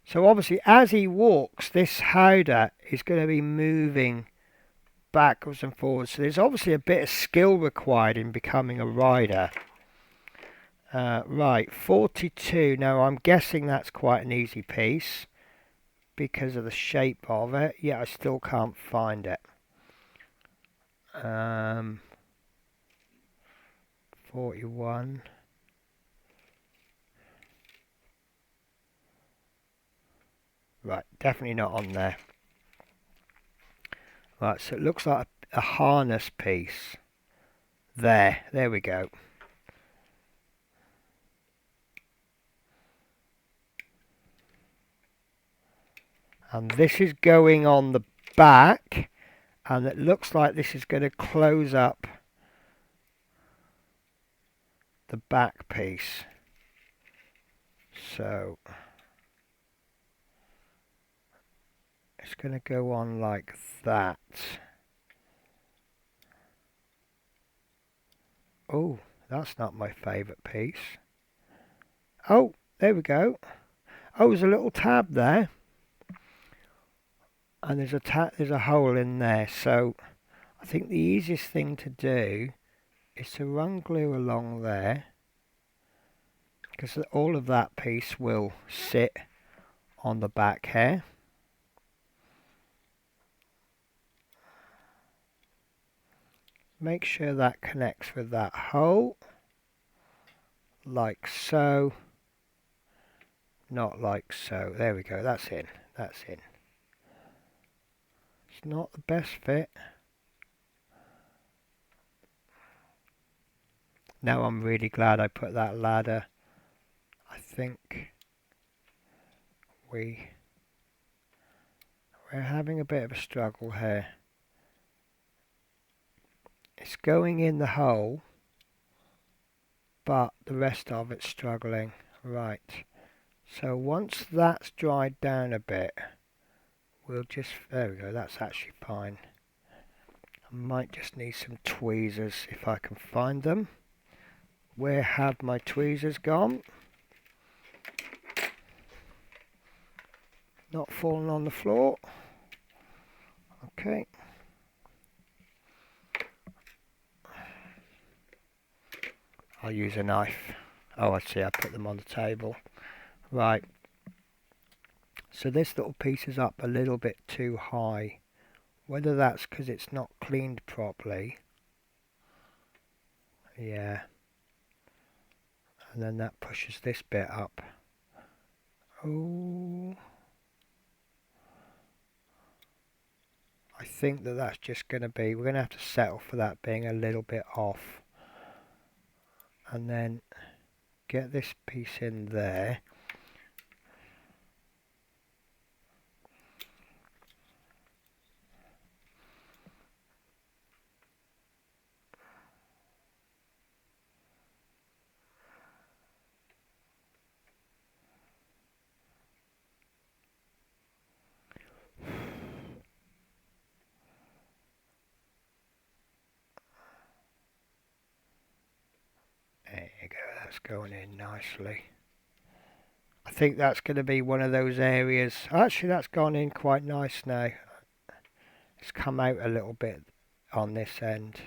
So obviously, as he walks, this howdah is going to be moving backwards and forwards. So there's obviously a bit of skill required in becoming a rider. Right, 42. Now, I'm guessing that's quite an easy piece because of the shape of it. Yeah, I still can't find it. 41. Right, definitely not on there. Right, so it looks like a harness piece. There we go. And this is going on the back, and it looks like this is going to close up the back piece. So it's going to go on like that. Oh, that's not my favourite piece. Oh, there we go. Oh, there's a little tab there. And there's a hole in there. So I think the easiest thing to do is to run glue along there, because all of that piece will sit on the back here. Make sure that connects with that hole, like so. Not like so. There we go. That's in. That's in. It's not the best fit. Now I'm really glad I put that ladder. I think we're having a bit of a struggle here. It's going in the hole, but the rest of it's struggling. Right. So once that's dried down a bit, we'll just, there we go, that's actually fine. I might just need some tweezers if I can find them. Where have my tweezers gone? Not falling on the floor. Okay. I'll use a knife. Oh, I see, I put them on the table. Right. So this little piece is up a little bit too high. Whether that's because it's not cleaned properly. Yeah. And then that pushes this bit up. Oh. I think that's just going to be, we're going to have to settle for that being a little bit off. And then get this piece in there. that's going in nicely. I think that's going to be one of those areas. Actually, that's gone in quite nice now. It's come out a little bit on this end.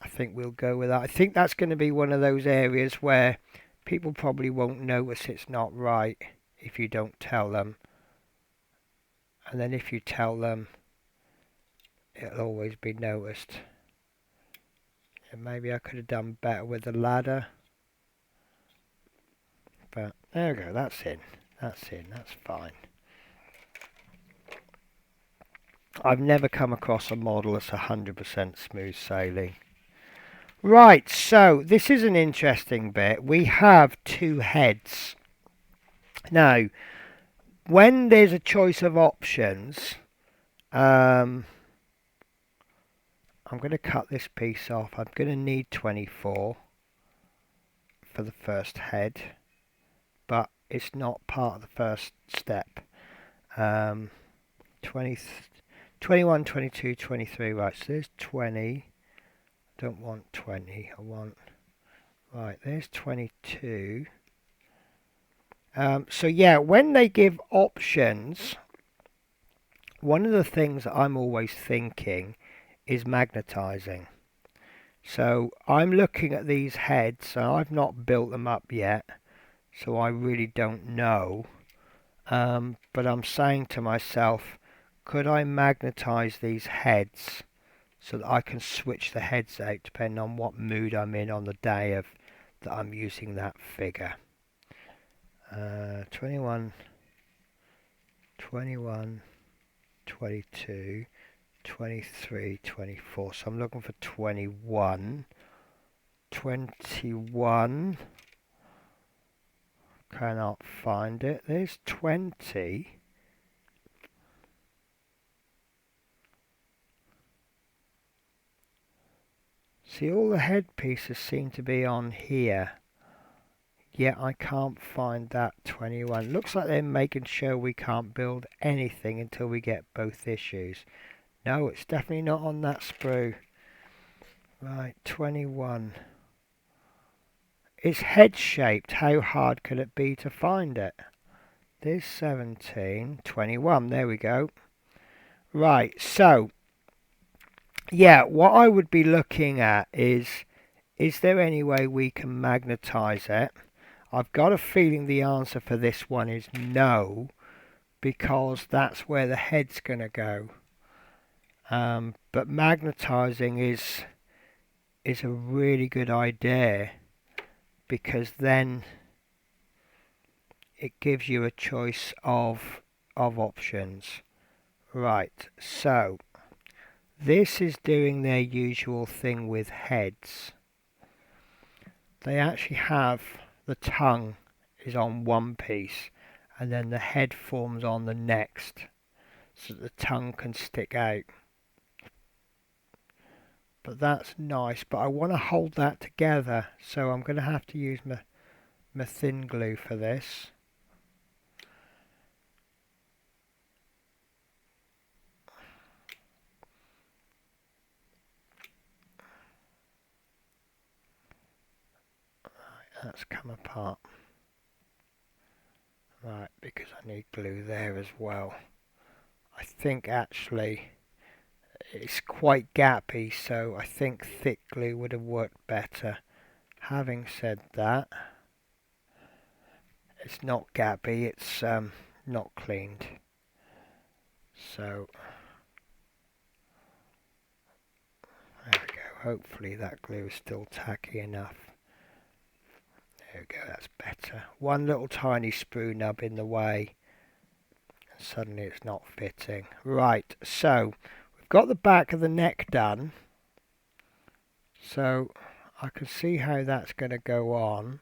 I think we'll go with that. I think that's going to be one of those areas where people probably won't notice it's not right if you don't tell them. And then if you tell them, it'll always be noticed. And maybe I could have done better with the ladder. But there we go, that's in. That's in, that's fine. I've never come across a model that's 100% smooth sailing. Right, so this is an interesting bit. We have two heads. Now, when there's a choice of options, I'm going to cut this piece off. I'm going to need 24 for the first head, but it's not part of the first step. 20, 21, 22, 23, right, so there's 20. Don't want 20, I want, right, there's 22. So yeah, when they give options, one of the things that I'm always thinking is magnetizing. So I'm looking at these heads, so I've not built them up yet, so I really don't know. But I'm saying to myself, could I magnetize these heads so that I can switch the heads out depending on what mood I'm in on the day of that I'm using that figure. 21, 21, 22, 23, 24. So I'm looking for 21. 21. Cannot find it. There's 20. See, all the headpieces seem to be on here. Yet I can't find that 21. Looks like they're making sure we can't build anything until we get both issues. No, it's definitely not on that sprue. Right, 21. It's head shaped. How hard could it be to find it? There's 17. 21. There we go. Right, so yeah, what I would be looking at is there any way we can magnetize it? I've got a feeling the answer for this one is no, because that's where the head's going to go. But magnetizing is a really good idea, because then it gives you a choice of options. Right, so this is doing their usual thing with heads. They actually have the tongue is on one piece and then the head forms on the next, so that the tongue can stick out. But that's nice, but I want to hold that together, so I'm going to have to use my thin glue for this. That's come apart. Right, because I need glue there as well. I think actually it's quite gappy, so I think thick glue would have worked better. Having said that, it's not gappy, it's not cleaned. So there we go. Hopefully that glue is still tacky enough. There we go, that's better. One little tiny sprue nub in the way, and suddenly it's not fitting. Right, so we've got the back of the neck done, so I can see how that's going to go on.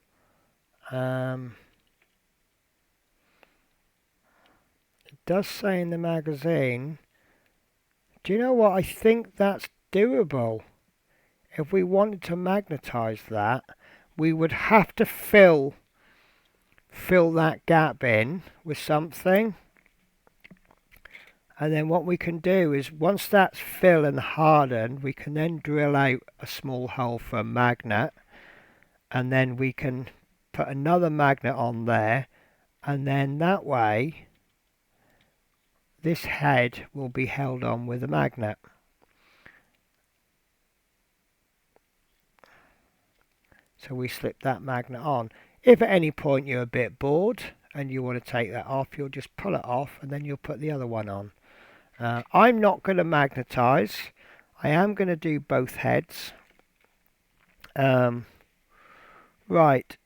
It does say in the magazine, do you know what, I think that's doable. If we wanted to magnetize that, we would have to fill that gap in with something. And then what we can do is, once that's filled and hardened, we can then drill out a small hole for a magnet, and then we can put another magnet on there, and then that way this head will be held on with a magnet. So we slip that magnet on. If at any point you're a bit bored and you want to take that off, you'll just pull it off and then you'll put the other one on. I'm not going to magnetize. I am going to do both heads. Right.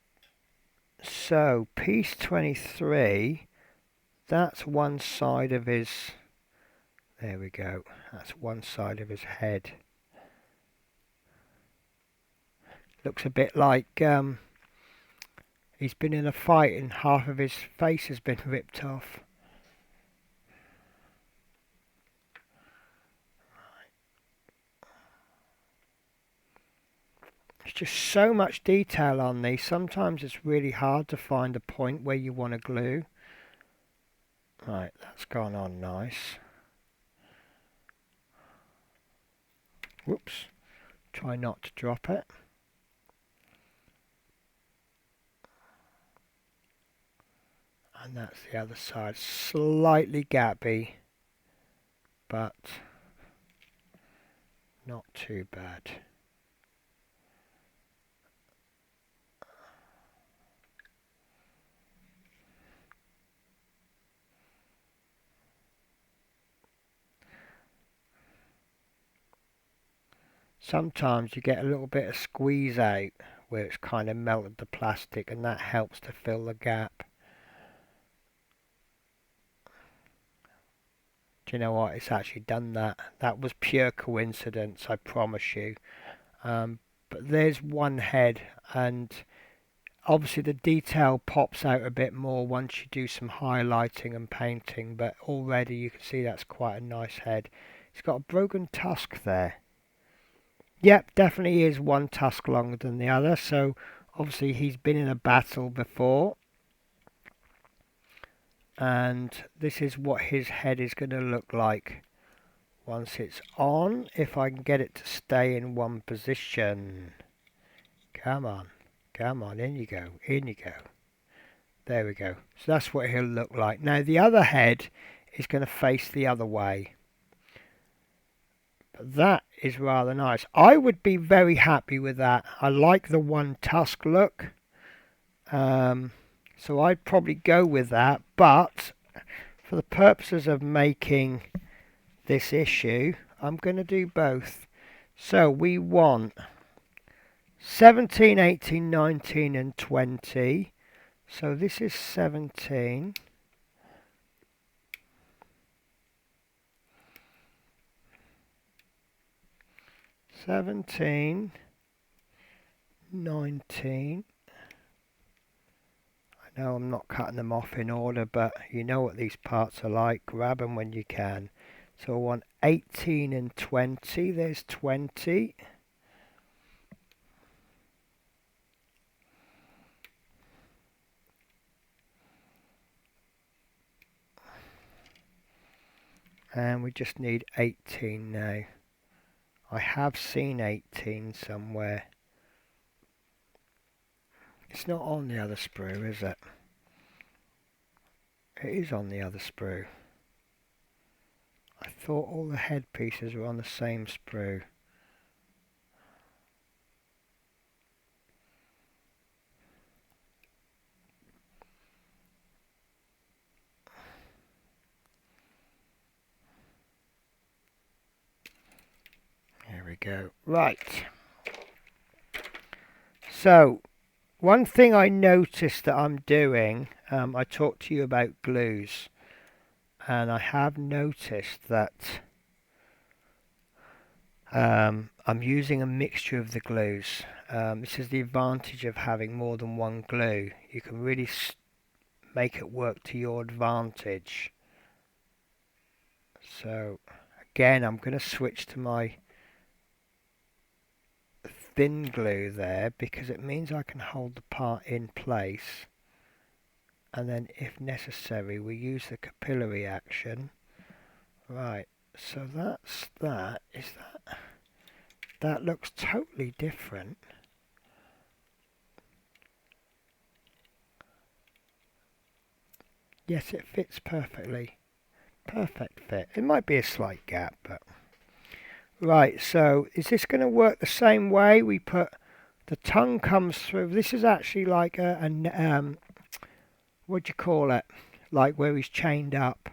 So piece 23, that's one side of his, there we go, that's one side of his head. Looks a bit like he's been in a fight and half of his face has been ripped off. There's just so much detail on these. Sometimes it's really hard to find a point where you want to glue. Right, that's gone on nice. Whoops. Try not to drop it. And that's the other side. Slightly gappy, but not too bad. Sometimes you get a little bit of squeeze out where it's kind of melted the plastic, and that helps to fill the gap. Do you know what? It's actually done that. That was pure coincidence, I promise you. But there's one head, and obviously the detail pops out a bit more once you do some highlighting and painting, but already you can see that's quite a nice head. It's got a broken tusk there. Yep, definitely is one tusk longer than the other, so obviously he's been in a battle before. And this is what his head is going to look like once it's on, if I can get it to stay in one position. Come on, in you go, in you go. There we go. So that's what he'll look like. Now the other head is going to face the other way. But that is rather nice. I would be very happy with that. I like the one tusk look. So I'd probably go with that, but for the purposes of making this issue, I'm going to do both. So we want 17, 18, 19 and 20. So this is 17. (17) 19. I know I'm not cutting them off in order, but you know what these parts are like. Grab them when you can. So I want 18 and 20. There's 20. And we just need 18 now. I have seen 18 somewhere. It's not on the other sprue, is it? It is on the other sprue. I thought all the head pieces were on the same sprue. There we go. Right. So, one thing I noticed that I'm doing, I talked to you about glues, and I have noticed that I'm using a mixture of the glues. This is the advantage of having more than one glue. You can really make it work to your advantage. So again, I'm going to switch to my thin glue there, because it means I can hold the part in place, and then if necessary we use the capillary action. Right, so that's that. That looks totally different. Yes, it fits perfectly. Perfect fit. It might be a slight gap, but... Right, so is this going to work the same way? We put... The tongue comes through. This is actually like what do you call it? Like where he's chained up.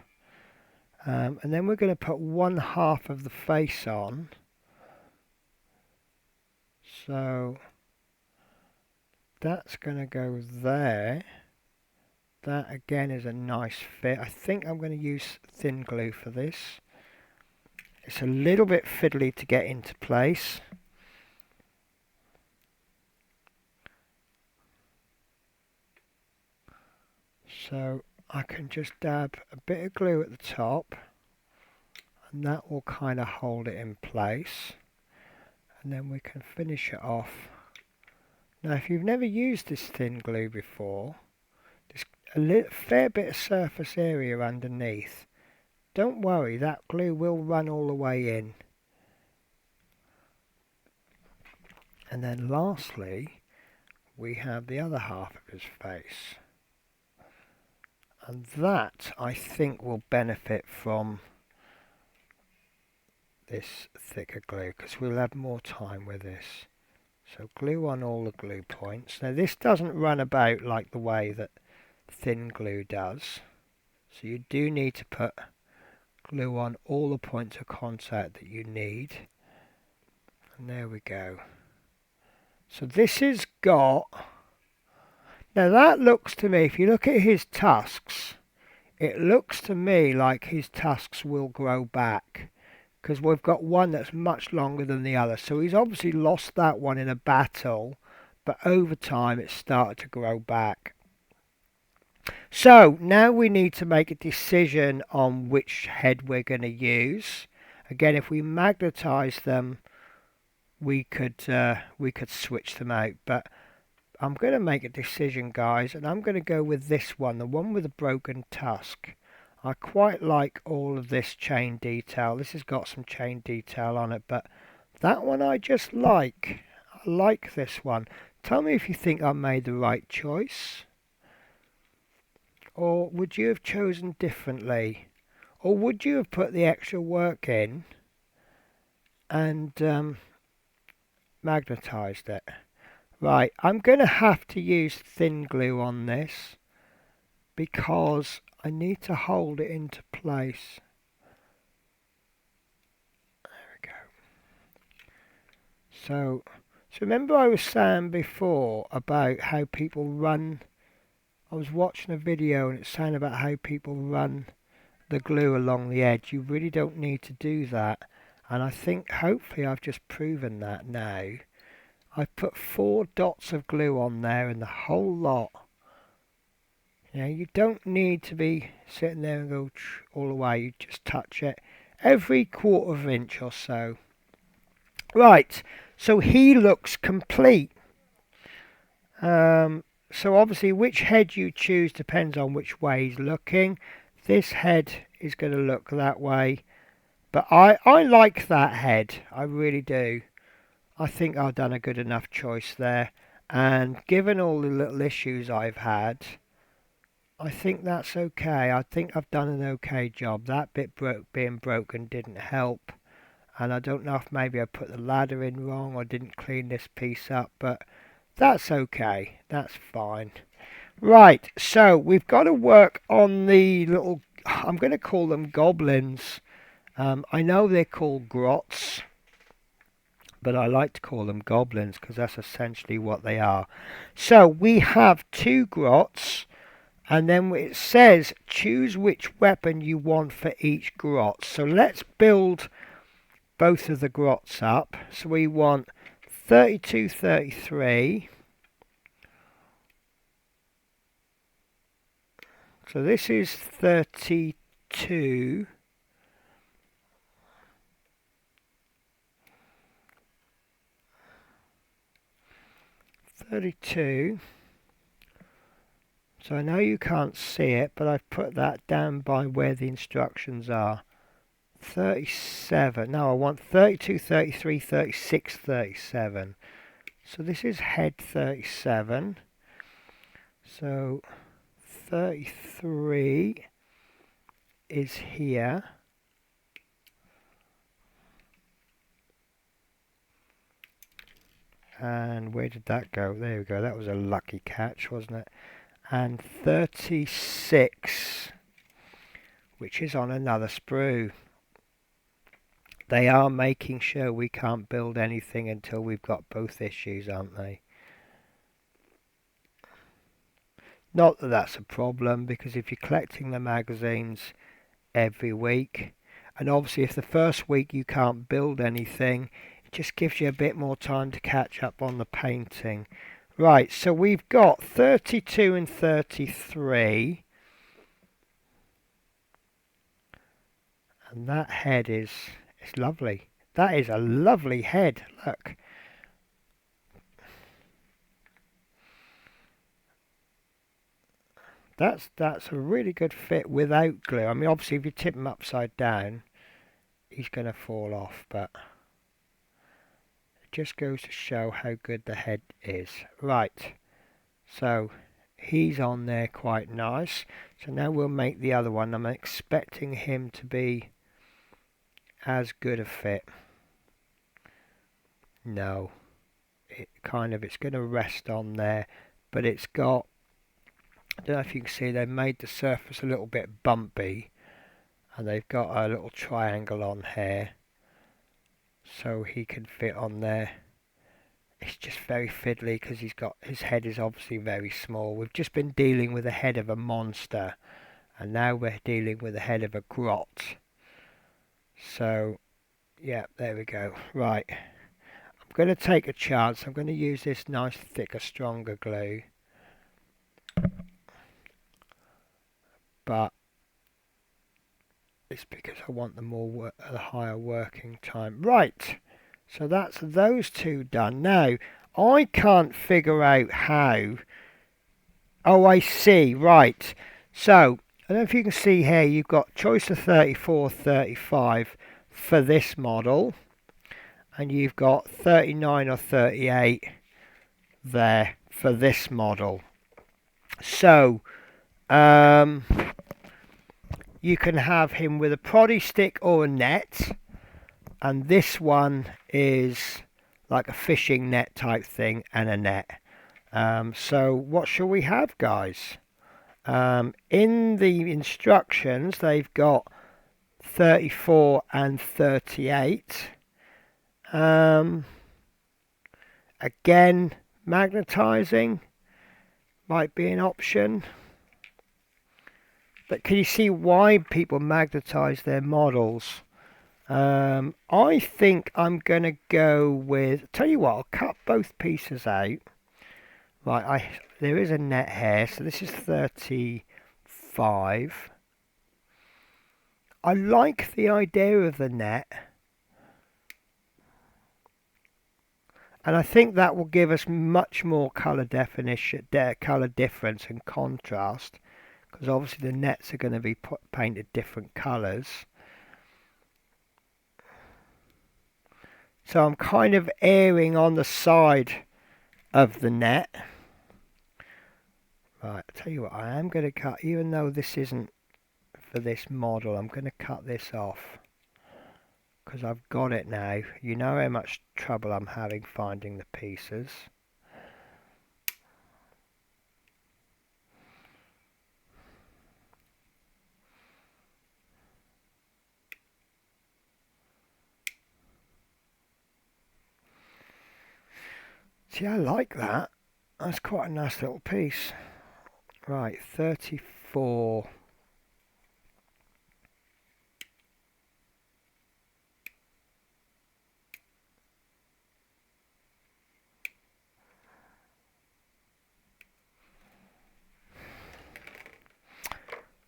And then we're going to put one half of the face on. So that's going to go there. That again is a nice fit. I think I'm going to use thin glue for this. It's a little bit fiddly to get into place. So I can just dab a bit of glue at the top and that will kind of hold it in place. And then we can finish it off. Now if you've never used this thin glue before, there's a fair bit of surface area underneath. Don't worry, that glue will run all the way in. And then lastly, we have the other half of his face. And that, I think, will benefit from this thicker glue, because we'll have more time with this. So glue on all the glue points. Now this doesn't run about like the way that thin glue does. So you do need to put glue on all the points of contact that you need. And there we go. So this has got... Now that looks to me, if you look at his tusks, it looks to me like his tusks will grow back. Because we've got one that's much longer than the other. So he's obviously lost that one in a battle, but over time it started to grow back. So now we need to make a decision on which head we're going to use. Again, if we magnetize them, we could switch them out, but I'm going to make a decision, guys, and I'm going to go with this one, the one with the broken tusk. I quite like all of this chain detail. This has got some chain detail on it, but that one I just like. I like this one. Tell me if you think I made the right choice. Or would you have chosen differently? Or would you have put the extra work in and magnetized it? Right, I'm going to have to use thin glue on this because I need to hold it into place. There we go. So remember I was saying before about how people run. I was watching a video and it's saying about how people run the glue along the edge. You really don't need to do that. And I think hopefully I've just proven that now. I've put 4 dots of glue on there and the whole lot. You don't need to be sitting there and go all the way. You just touch it every quarter of an inch or so. Right, so he looks complete. So obviously which head you choose depends on which way he's looking. This head is going to look that way. But I like that head. I really do. I think I've done a good enough choice there. And given all the little issues I've had, I think that's okay. I think I've done an okay job. That bit being broken didn't help. And I don't know if maybe I put the ladder in wrong or didn't clean this piece up. But that's okay. That's fine. Right. So we've got to work on the little... I'm going to call them goblins. I know they're called grots, but I like to call them goblins because that's essentially what they are. So we have 2 grots, and then it says choose which weapon you want for each grot. So let's build both of the grots up. So we want 32, 33. So this is 32. 32. So I know you can't see it, but I've put that down by where the instructions are. 37. No, I want 32, 33, 36, 37. So this is head 37. So 33 is here. And where did that go? There we go. That was a lucky catch, wasn't it? And 36, which is on another sprue. They are making sure we can't build anything until we've got both issues, aren't they? Not that that's a problem, because if you're collecting the magazines every week, and obviously if the first week you can't build anything, it just gives you a bit more time to catch up on the painting. Right, so we've got 32 and 33. And that head is lovely. That is a lovely head, look. That's a really good fit without glue. I mean, obviously if you tip him upside down, he's going to fall off, but it just goes to show how good the head is. Right, so he's on there quite nice. So now we'll make the other one. I'm expecting him to be as good a fit. No, it's going to rest on there, but it's got, I don't know if you can see, they've made the surface a little bit bumpy, and they've got a little triangle on here, so he can fit on there. It's just very fiddly because his head is obviously very small. We've just been dealing with the head of a monster, and now we're dealing with the head of a grot. So, yeah, there we go. Right, I'm going to take a chance. I'm going to use this nice, thicker, stronger glue. But it's because I want the higher working time. Right, so that's those two done. Now, I can't figure out how. Oh, I see, right. So, I don't know if you can see here, you've got choice of 34, 35 for this model. And you've got 39 or 38 there for this model. So, you can have him with a proddy stick or a net, and this one is like a fishing net type thing and a net. So what shall we have, guys? In the instructions they've got 34 and 38. Again, magnetizing might be an option. But can you see why people magnetize their models? I think I'm going to go with, tell you what, I'll cut both pieces out. Right, there is a net here, so this is 35. I like the idea of the net. And I think that will give us much more colour definition, colour difference and contrast. Because obviously the nets are going to be painted different colours. So I'm kind of erring on the side of the net. Right, I'll tell you what, I am going to cut, even though this isn't for this model, I'm going to cut this off. Because I've got it now. You know how much trouble I'm having finding the pieces. See, I like that. That's quite a nice little piece. Right, 34.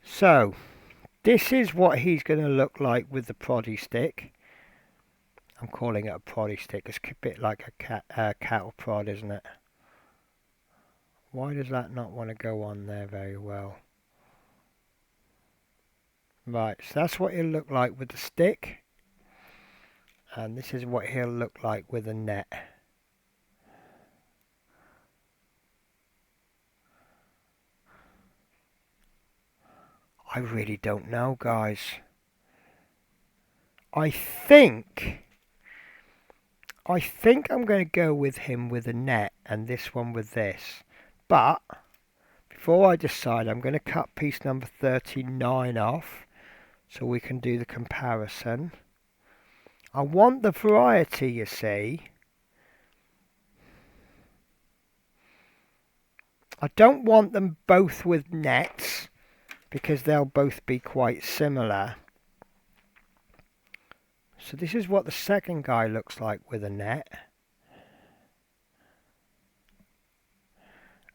So, this is what he's going to look like with the proddy stick. I'm calling it a proddy stick. It's a bit like a cattle prod, isn't it? Why does that not want to go on there very well? Right, so that's what he'll look like with the stick. And this is what he'll look like with a net. I really don't know, guys. I think I'm going to go with him with a net and this one with this. But before I decide, I'm going to cut piece number 39 off so we can do the comparison. I want the variety, you see. I don't want them both with nets because they'll both be quite similar. So this is what the second guy looks like with a net.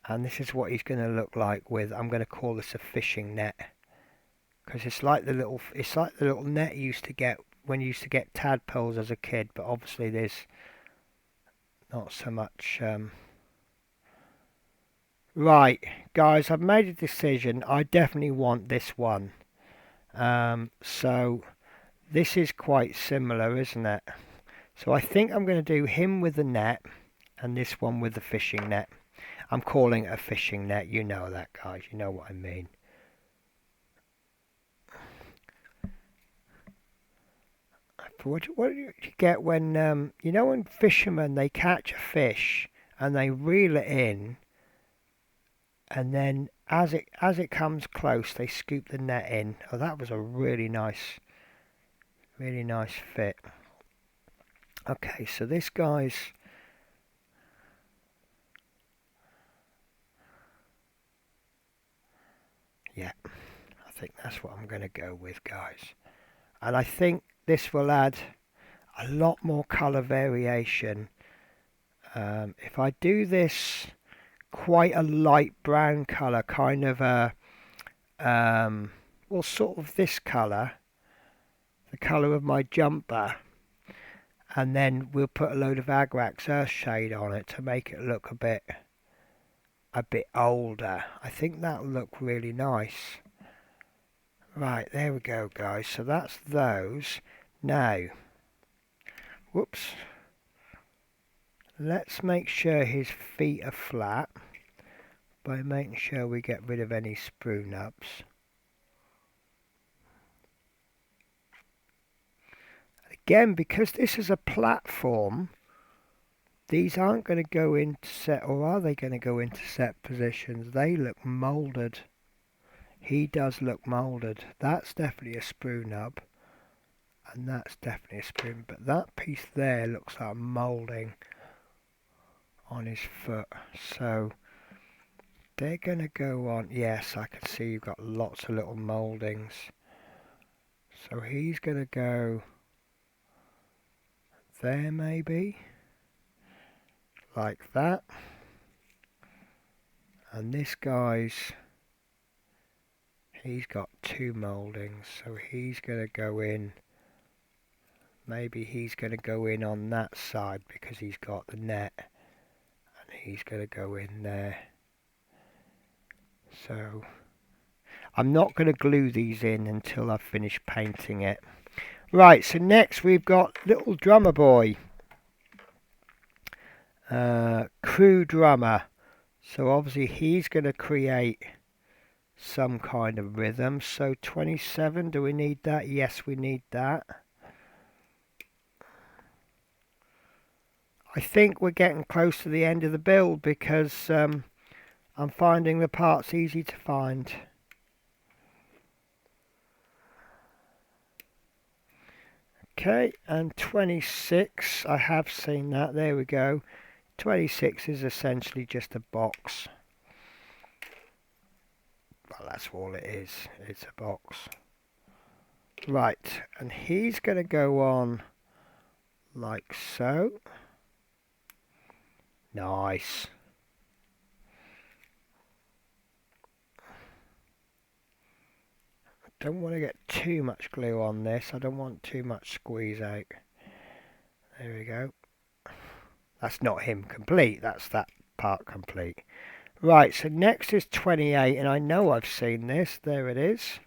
And this is what he's going to look like with, I'm going to call this a fishing net. Because it's like the little net you used to get when you used to get tadpoles as a kid. But obviously there's not so much... Right, guys, I've made a decision. I definitely want this one. So this is quite similar, isn't it? So I think I'm going to do him with the net and this one with the fishing net. I'm calling it a fishing net. You know that, guys. You know what I mean. What do you get when, you know, when fishermen, they catch a fish and they reel it in, and then as it comes close, they scoop the net in. Oh, that was a really nice fit. Okay, so this guy's... Yeah, I think that's what I'm going to go with, guys. And I think this will add a lot more colour variation. If I do this quite a light brown colour, kind of a, well, sort of this colour, the colour of my jumper, and then we'll put a load of Agrax Earthshade on it to make it look a bit older. I think that'll look really nice. Right, there we go, guys. So that's those. Now, whoops. Let's make sure his feet are flat by making sure we get rid of any sprue nubs. Again, because this is a platform, these aren't going to go into set, or are they going to go into set positions? They look moulded. He does look moulded. That's definitely a sprue nub. And that's definitely a sprue. But that piece there looks like moulding on his foot. So they're going to go on. Yes, I can see you've got lots of little mouldings. So he's going to go there maybe. Like that. And this guy's... He's got two mouldings, so he's going to go in. Maybe he's going to go in on that side because he's got the net. And he's going to go in there. So, I'm not going to glue these in until I've finished painting it. Right, so next we've got little drummer boy. Crew drummer. So obviously he's going to create some kind of rhythm. So 27, do we need that? Yes, we need that. I think we're getting close to the end of the build because I'm finding the parts easy to find. Okay, and 26, I have seen that, there we go. 26 is essentially just a box. Well, that's all it is, it's a box. Right, and he's going to go on like so. Nice. Don't want to get too much glue on this. I don't want too much squeeze out. There we go. That's not him complete. That's that part complete. Right, so next is 28, and I know I've seen this. There it is.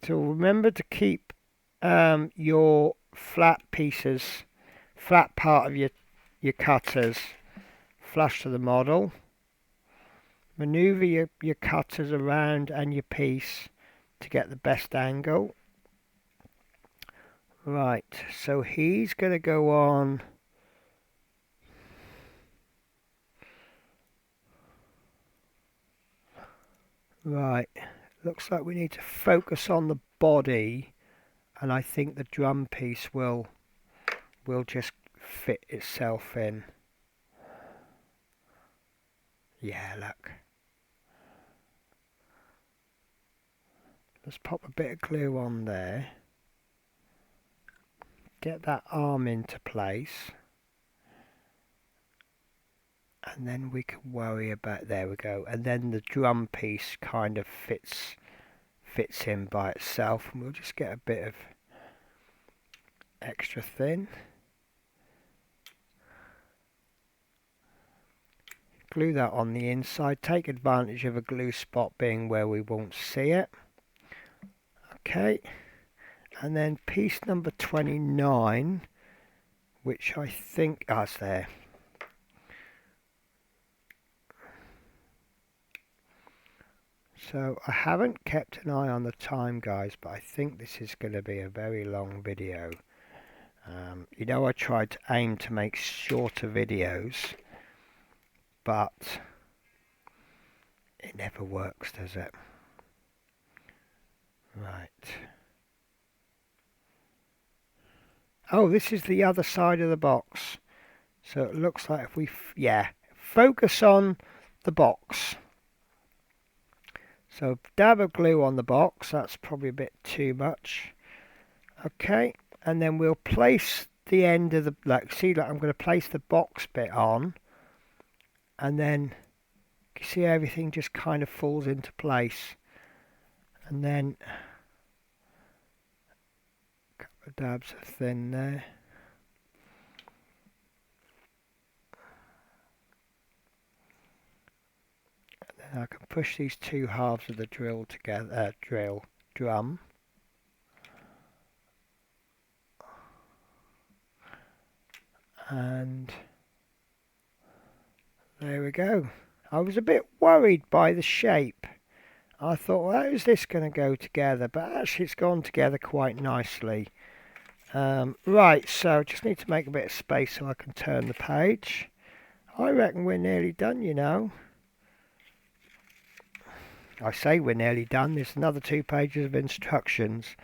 So remember to keep your flat pieces, flat part of your cutters flush to the model. Maneuver your cutters around and your piece to get the best angle. Right, so he's going to go on. Right, looks like we need to focus on the body, and I think the drum piece will just fit itself in. Yeah, look. Let's pop a bit of glue on there. Get that arm into place. And then we can worry about, there we go. And then the drum piece kind of fits in by itself. And we'll just get a bit of extra thin. Glue that on the inside. Take advantage of a glue spot being where we won't see it. Okay. And then piece number 29, which I think, it's there. So I haven't kept an eye on the time, guys, but I think this is going to be a very long video. You know, I tried to aim to make shorter videos, but it never works, does it? Right. Oh, this is the other side of the box. So it looks like if we, focus on the box. So dab of glue on the box, that's probably a bit too much. Okay, and then we'll place the end of the, I'm going to place the box bit on, and then you see everything just kind of falls into place. And then a couple of dabs of thin there. I can push these two halves of the drill together, drum. And there we go. I was a bit worried by the shape. I thought, well, how is this going to go together? But actually it's gone together quite nicely. Right, so just need to make a bit of space so I can turn the page. I reckon we're nearly done, you know. I say we're nearly done. There's another 2 pages of instructions.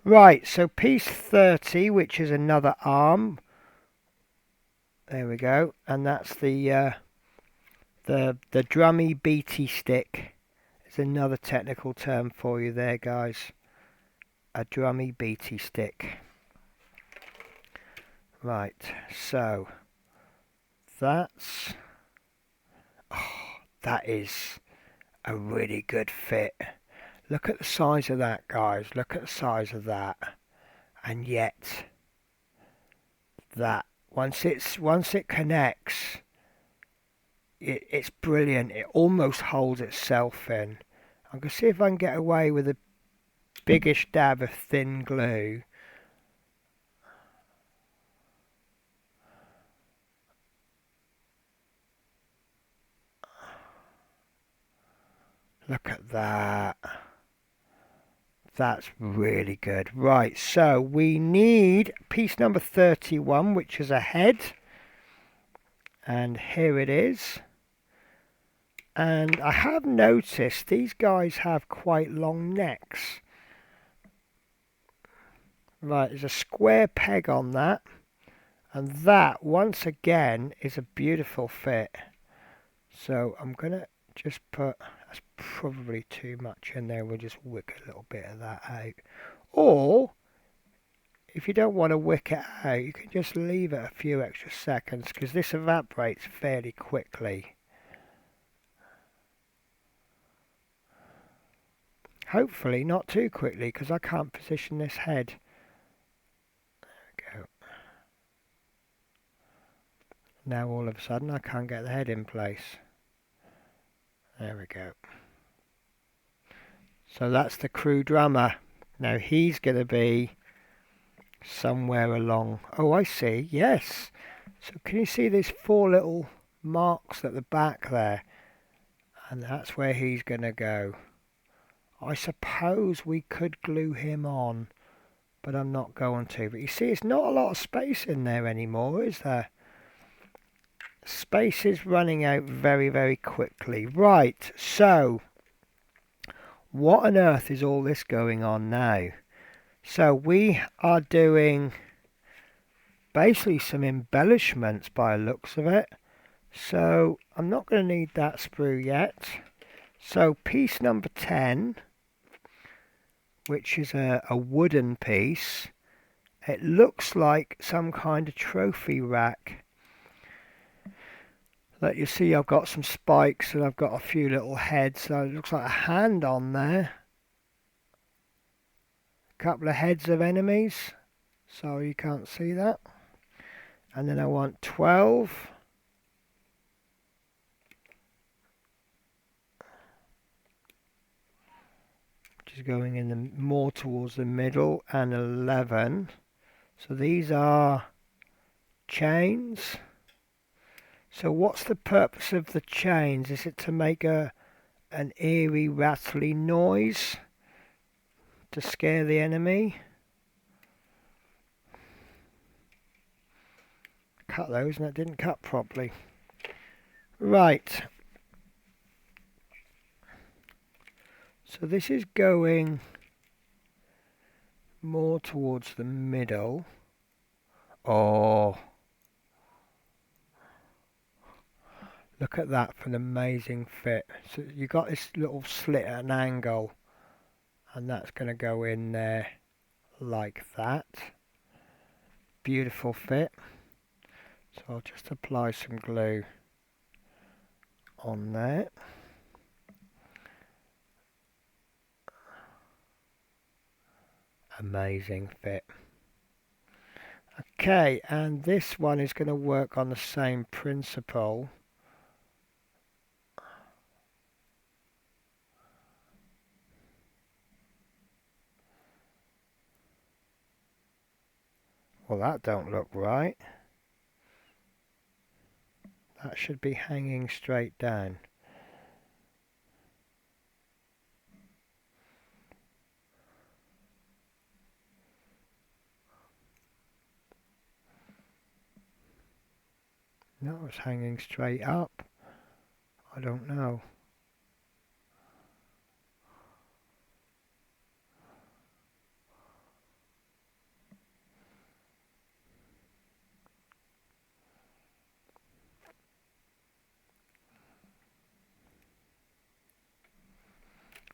Right, so piece 30, which is another arm. There we go. And that's the drummy beaty stick. It's another technical term for you there, guys. A drummy beaty stick. Right, so that's... Oh, that is a really good fit. Look at the size of that, guys. Look at the size of that. And yet that once it connects, it's brilliant. It almost holds itself in. I'm going to see if I can get away with a biggish dab of thin glue. Look at that. That's really good. Right, so we need piece number 31, which is a head. And here it is. And I have noticed these guys have quite long necks. Right, there's a square peg on that. And that, once again, is a beautiful fit. So I'm going to just put... That's probably too much in there. We'll just wick a little bit of that out. Or, if you don't want to wick it out, you can just leave it a few extra seconds, because this evaporates fairly quickly. Hopefully not too quickly, because I can't position this head. There we go. Now all of a sudden I can't get the head in place. There we go. So that's the crew drummer. Now he's going to be somewhere along. Oh, I see. Yes. So can you see these 4 little marks at the back there? And that's where he's going to go. I suppose we could glue him on, but I'm not going to. But you see, it's not a lot of space in there anymore, is there? Space is running out very, very quickly. Right, so what on earth is all this going on now? So we are doing basically some embellishments by the looks of it. So I'm not going to need that sprue yet. So piece number 10, which is a wooden piece. It looks like some kind of trophy rack. Like you see, I've got some spikes and I've got a few little heads. So it looks like a hand on there. A couple of heads of enemies. So you can't see that. And then I want 12. Which is going in the more towards the middle, and 11. So these are chains. So what's the purpose of the chains? Is it to make an eerie rattly noise to scare the enemy? Cut those, and that didn't cut properly. Right. So this is going more towards the middle. Oh, look at that for an amazing fit. So you got this little slit at an angle, and that's going to go in there like that. Beautiful fit. So I'll just apply some glue on there. Amazing fit. Okay, and this one is going to work on the same principle. Well, that don't look right. That should be hanging straight down. No, it's hanging straight up. I don't know.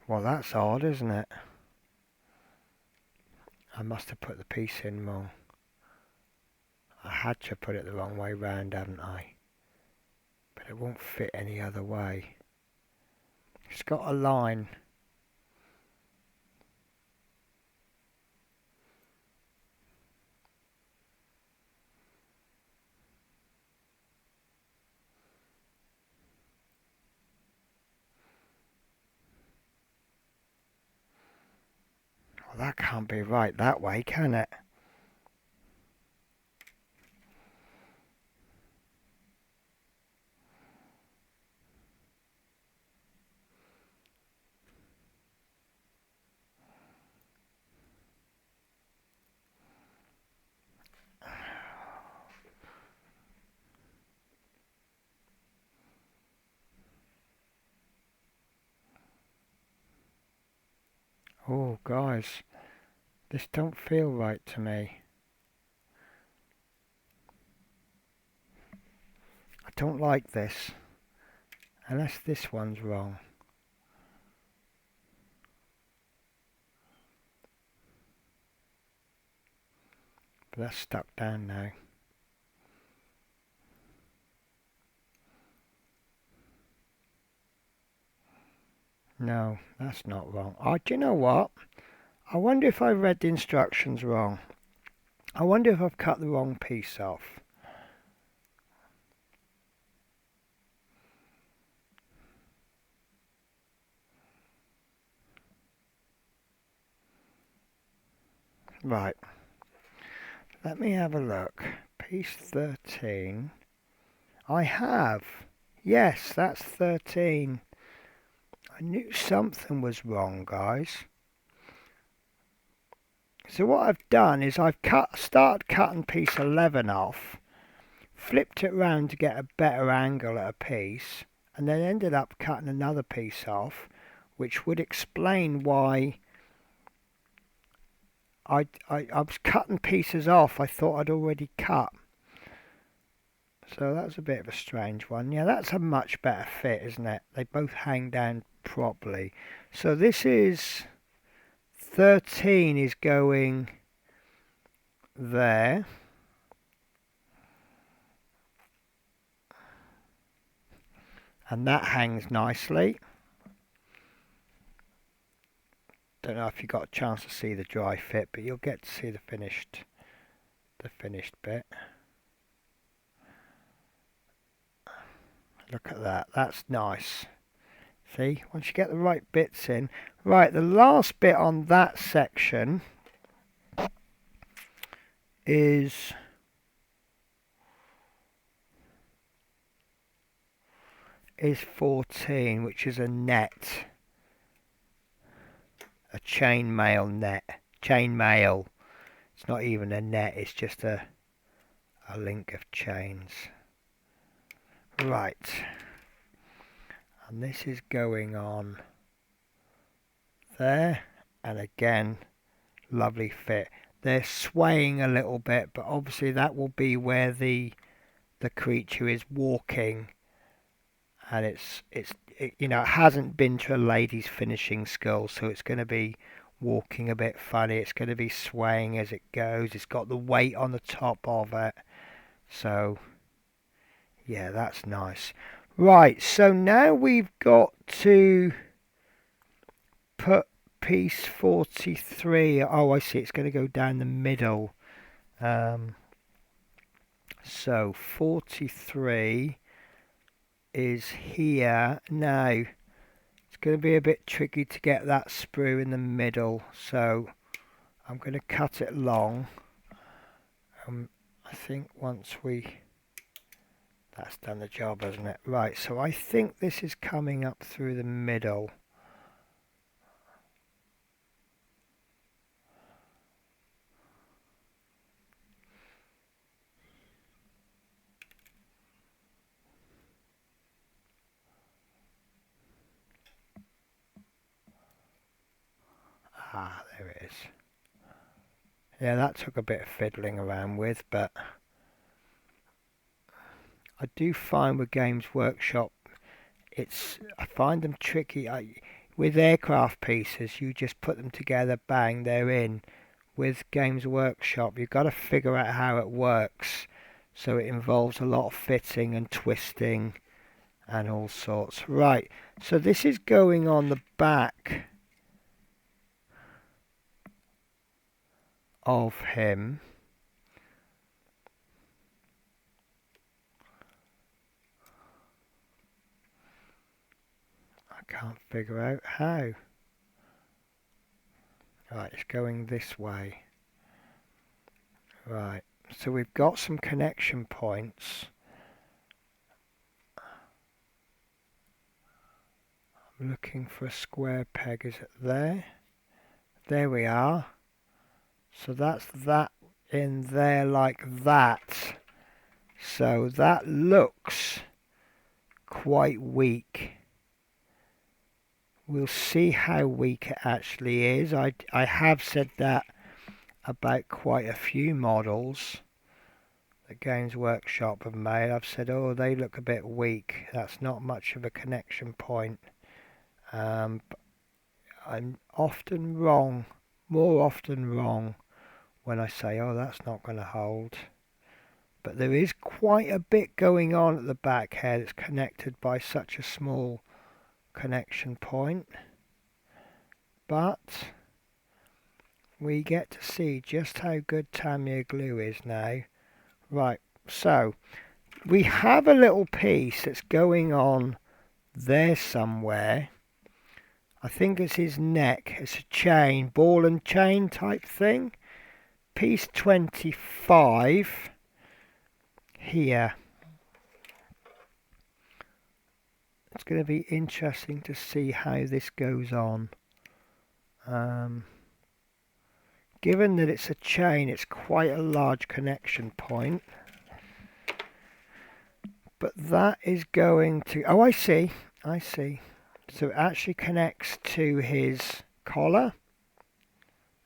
Well, that's odd, isn't it? I must have put the piece in wrong. I had to put it the wrong way round, hadn't I? But it won't fit any other way. It's got a line. Well, that can't be right that way, can it? Oh, guys, this don't feel right to me. I don't like this, unless this one's wrong. But that's stuck down now. No, that's not wrong. Oh, do you know what? I wonder if I read the instructions wrong. I wonder if I've cut the wrong piece off. Right. Let me have a look. Piece 13. I have. Yes, that's 13. I knew something was wrong, guys. So what I've done is I've started cutting piece 11 off, flipped it round to get a better angle at a piece, and then ended up cutting another piece off, which would explain why I was cutting pieces off I thought I'd already cut. So that's a bit of a strange one. Yeah, that's a much better fit, isn't it? They both hang down properly. So this is 13 is going there. And that hangs nicely. Don't know if you got a chance to see the dry fit, but you'll get to see the finished bit. Look at that. That's nice. See, once you get the right bits in. Right, the last bit on that section is is 14, which is a net. A chainmail net. Chainmail. It's not even a net, it's just a link of chains. Right. And this is going on there. And again, lovely fit. They're swaying a little bit, but obviously that will be where the creature is walking. And it you know, it hasn't been to a lady's finishing skull, so it's going to be walking a bit funny. It's going to be swaying as it goes. It's got the weight on the top of it. So, yeah, that's nice. Right, so now we've got to put piece 43. Oh, I see. It's going to go down the middle. So 43 is here. Now, it's going to be a bit tricky to get that sprue in the middle. So I'm going to cut it long. I think once that's done the job, hasn't it? Right, so I think this is coming up through the middle. Ah, there it is. Yeah, that took a bit of fiddling around with, but I do find with Games Workshop, I find them tricky. With aircraft pieces, you just put them together, bang, they're in. With Games Workshop, you've got to figure out how it works. So it involves a lot of fitting and twisting and all sorts. Right, so this is going on the back of him. I can't figure out how. Right, it's going this way. Right, so we've got some connection points. I'm looking for a square peg. Is it there? There we are. So that's that in there like that. So that looks quite weak. We'll see how weak it actually is. I have said that about quite a few models that Games Workshop have made. I've said, oh, they look a bit weak. That's not much of a connection point. But I'm often wrong, more often wrong, when I say, oh, that's not going to hold. But there is quite a bit going on at the back here that's connected by such a small connection point. But we get to see just how good Tamiya glue is now. Right, so we have a little piece that's going on there somewhere. I think it's his neck. It's a chain, ball and chain type thing. piece 25 here. It's going to be interesting to see how this goes on. Given that it's a chain, it's quite a large connection point. But that is going to... Oh, I see. So it actually connects to his collar.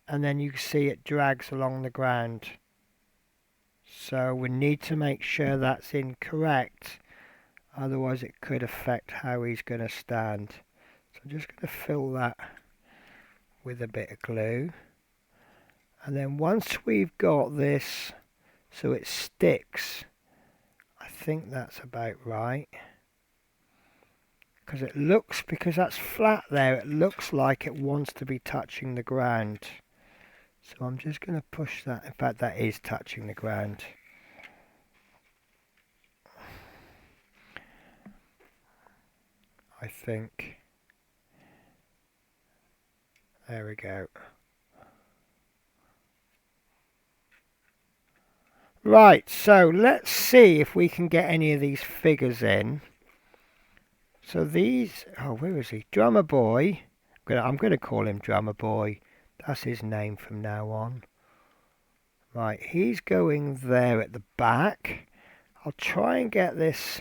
And then you can see it drags along the ground. So we need to make sure that's incorrect. Otherwise it could affect how he's going to stand. So I'm just going to fill that with a bit of glue. And then once we've got this so it sticks, I think that's about right. Because that's flat there, it looks like it wants to be touching the ground. So I'm just going to push that. In fact, that is touching the ground. I think. There we go. Right, so let's see if we can get any of these figures in. So these, oh, where is he? Drummer Boy. I'm going to call him Drummer Boy. That's his name from now on. Right, he's going there at the back. I'll try and get this.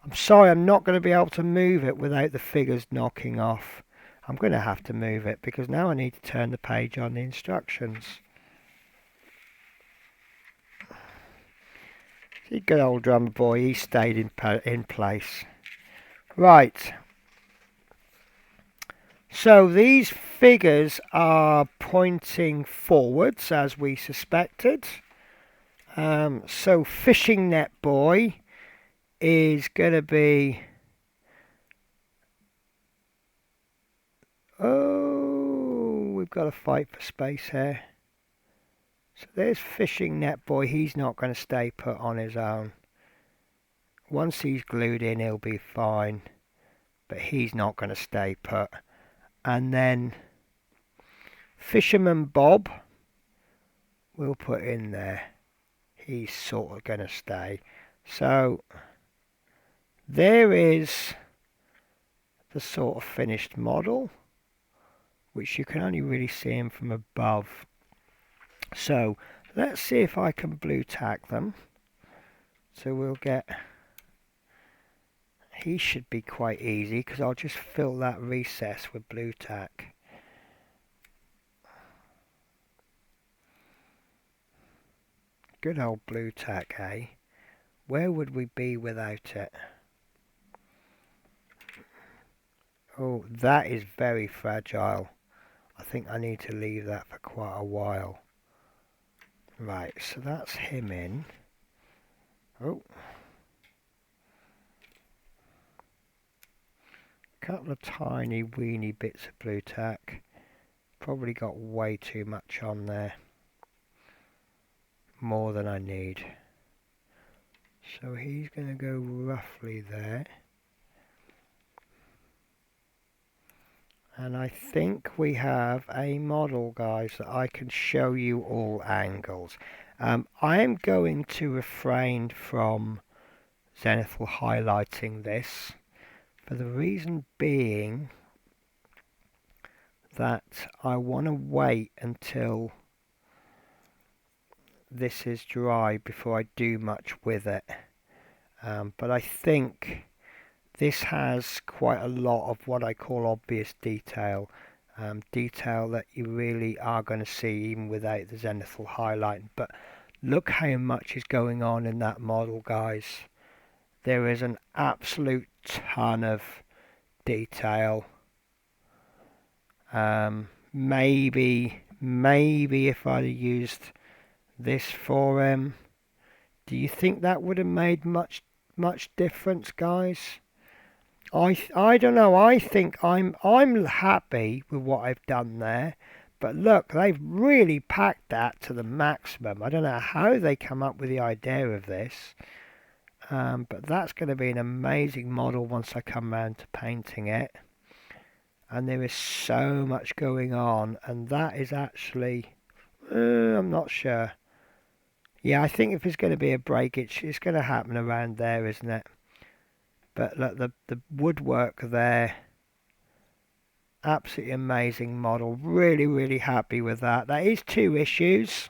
I'm sorry, I'm not going to be able to move it without the figures knocking off. I'm going to have to move it because now I need to turn the page on the instructions. See, good old Drummer Boy, he stayed in place. Right. So these figures are pointing forwards as we suspected. So Fishing Net Boy is going to be... Oh, we've got to fight for space here. So there's Fishing Net Boy. He's not going to stay put on his own. Once he's glued in, he'll be fine. But he's not going to stay put. And then Fisherman Bob we'll put in there. He's sort of going to stay. So there is the sort of finished model, which you can only really see him from above. So let's see if I can blue tack them. So we'll get... He should be quite easy because I'll just fill that recess with blue tack. Good old blue tack, eh? Where would we be without it? Oh, that is very fragile. I think I need to leave that for quite a while. Right, so that's him in. Oh. Couple of tiny weeny bits of blue tack. Probably got way too much on there. More than I need. So he's going to go roughly there. And I think we have a model, guys, that I can show you all angles. I am going to refrain from zenithal highlighting this, for the reason being that I want to wait until this is dry before I do much with it. But I think this has quite a lot of what I call obvious detail. Detail that you really are going to see even without the zenithal highlight. But look how much is going on in that model, guys. There is an absolute ton of detail. Maybe if I'd used this for him, do you think that would have made much difference, guys? I don't know. I think I'm happy with what I've done there. But look, they've really packed that to the maximum. I don't know how they come up with the idea of this. But that's going to be an amazing model once I come round to painting it. And there is so much going on. And that is actually... I'm not sure. Yeah, I think if there's going to be a break, it's going to happen around there, isn't it? But look, the woodwork there, absolutely amazing model. Really, really happy with that. That is 2 issues,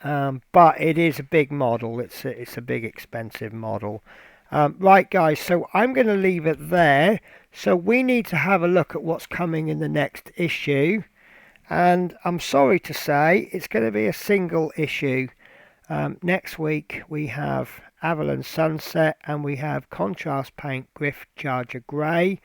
but it is a big model. It's a big expensive model. Right, guys. So I'm going to leave it there. So we need to have a look at what's coming in the next issue. And I'm sorry to say it's going to be a single issue. Next week we have Avalon Sunset and we have Contrast Paint Griff Charger Grey.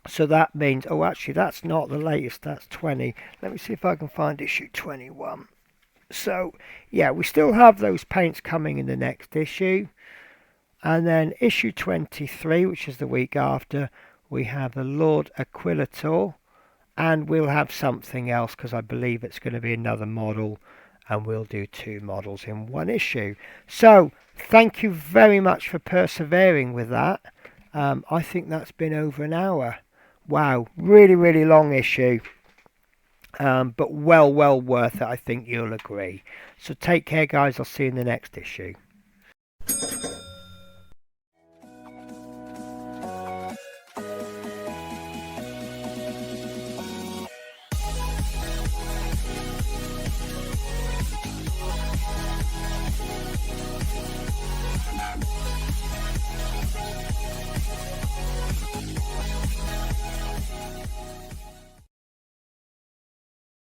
So that means, oh, actually, that's not the latest. That's 20. Let me see if I can find issue 21. So, yeah, we still have those paints coming in the next issue. And then issue 23, which is the week after, we have the Lord Aquilator. And we'll have something else because I believe it's going to be another model. And we'll do 2 models in 1 issue. So, thank you very much for persevering with that. I think that's been over an hour. Wow, really, really long issue. But well worth it, I think you'll agree. So take care, guys. I'll see you in the next issue.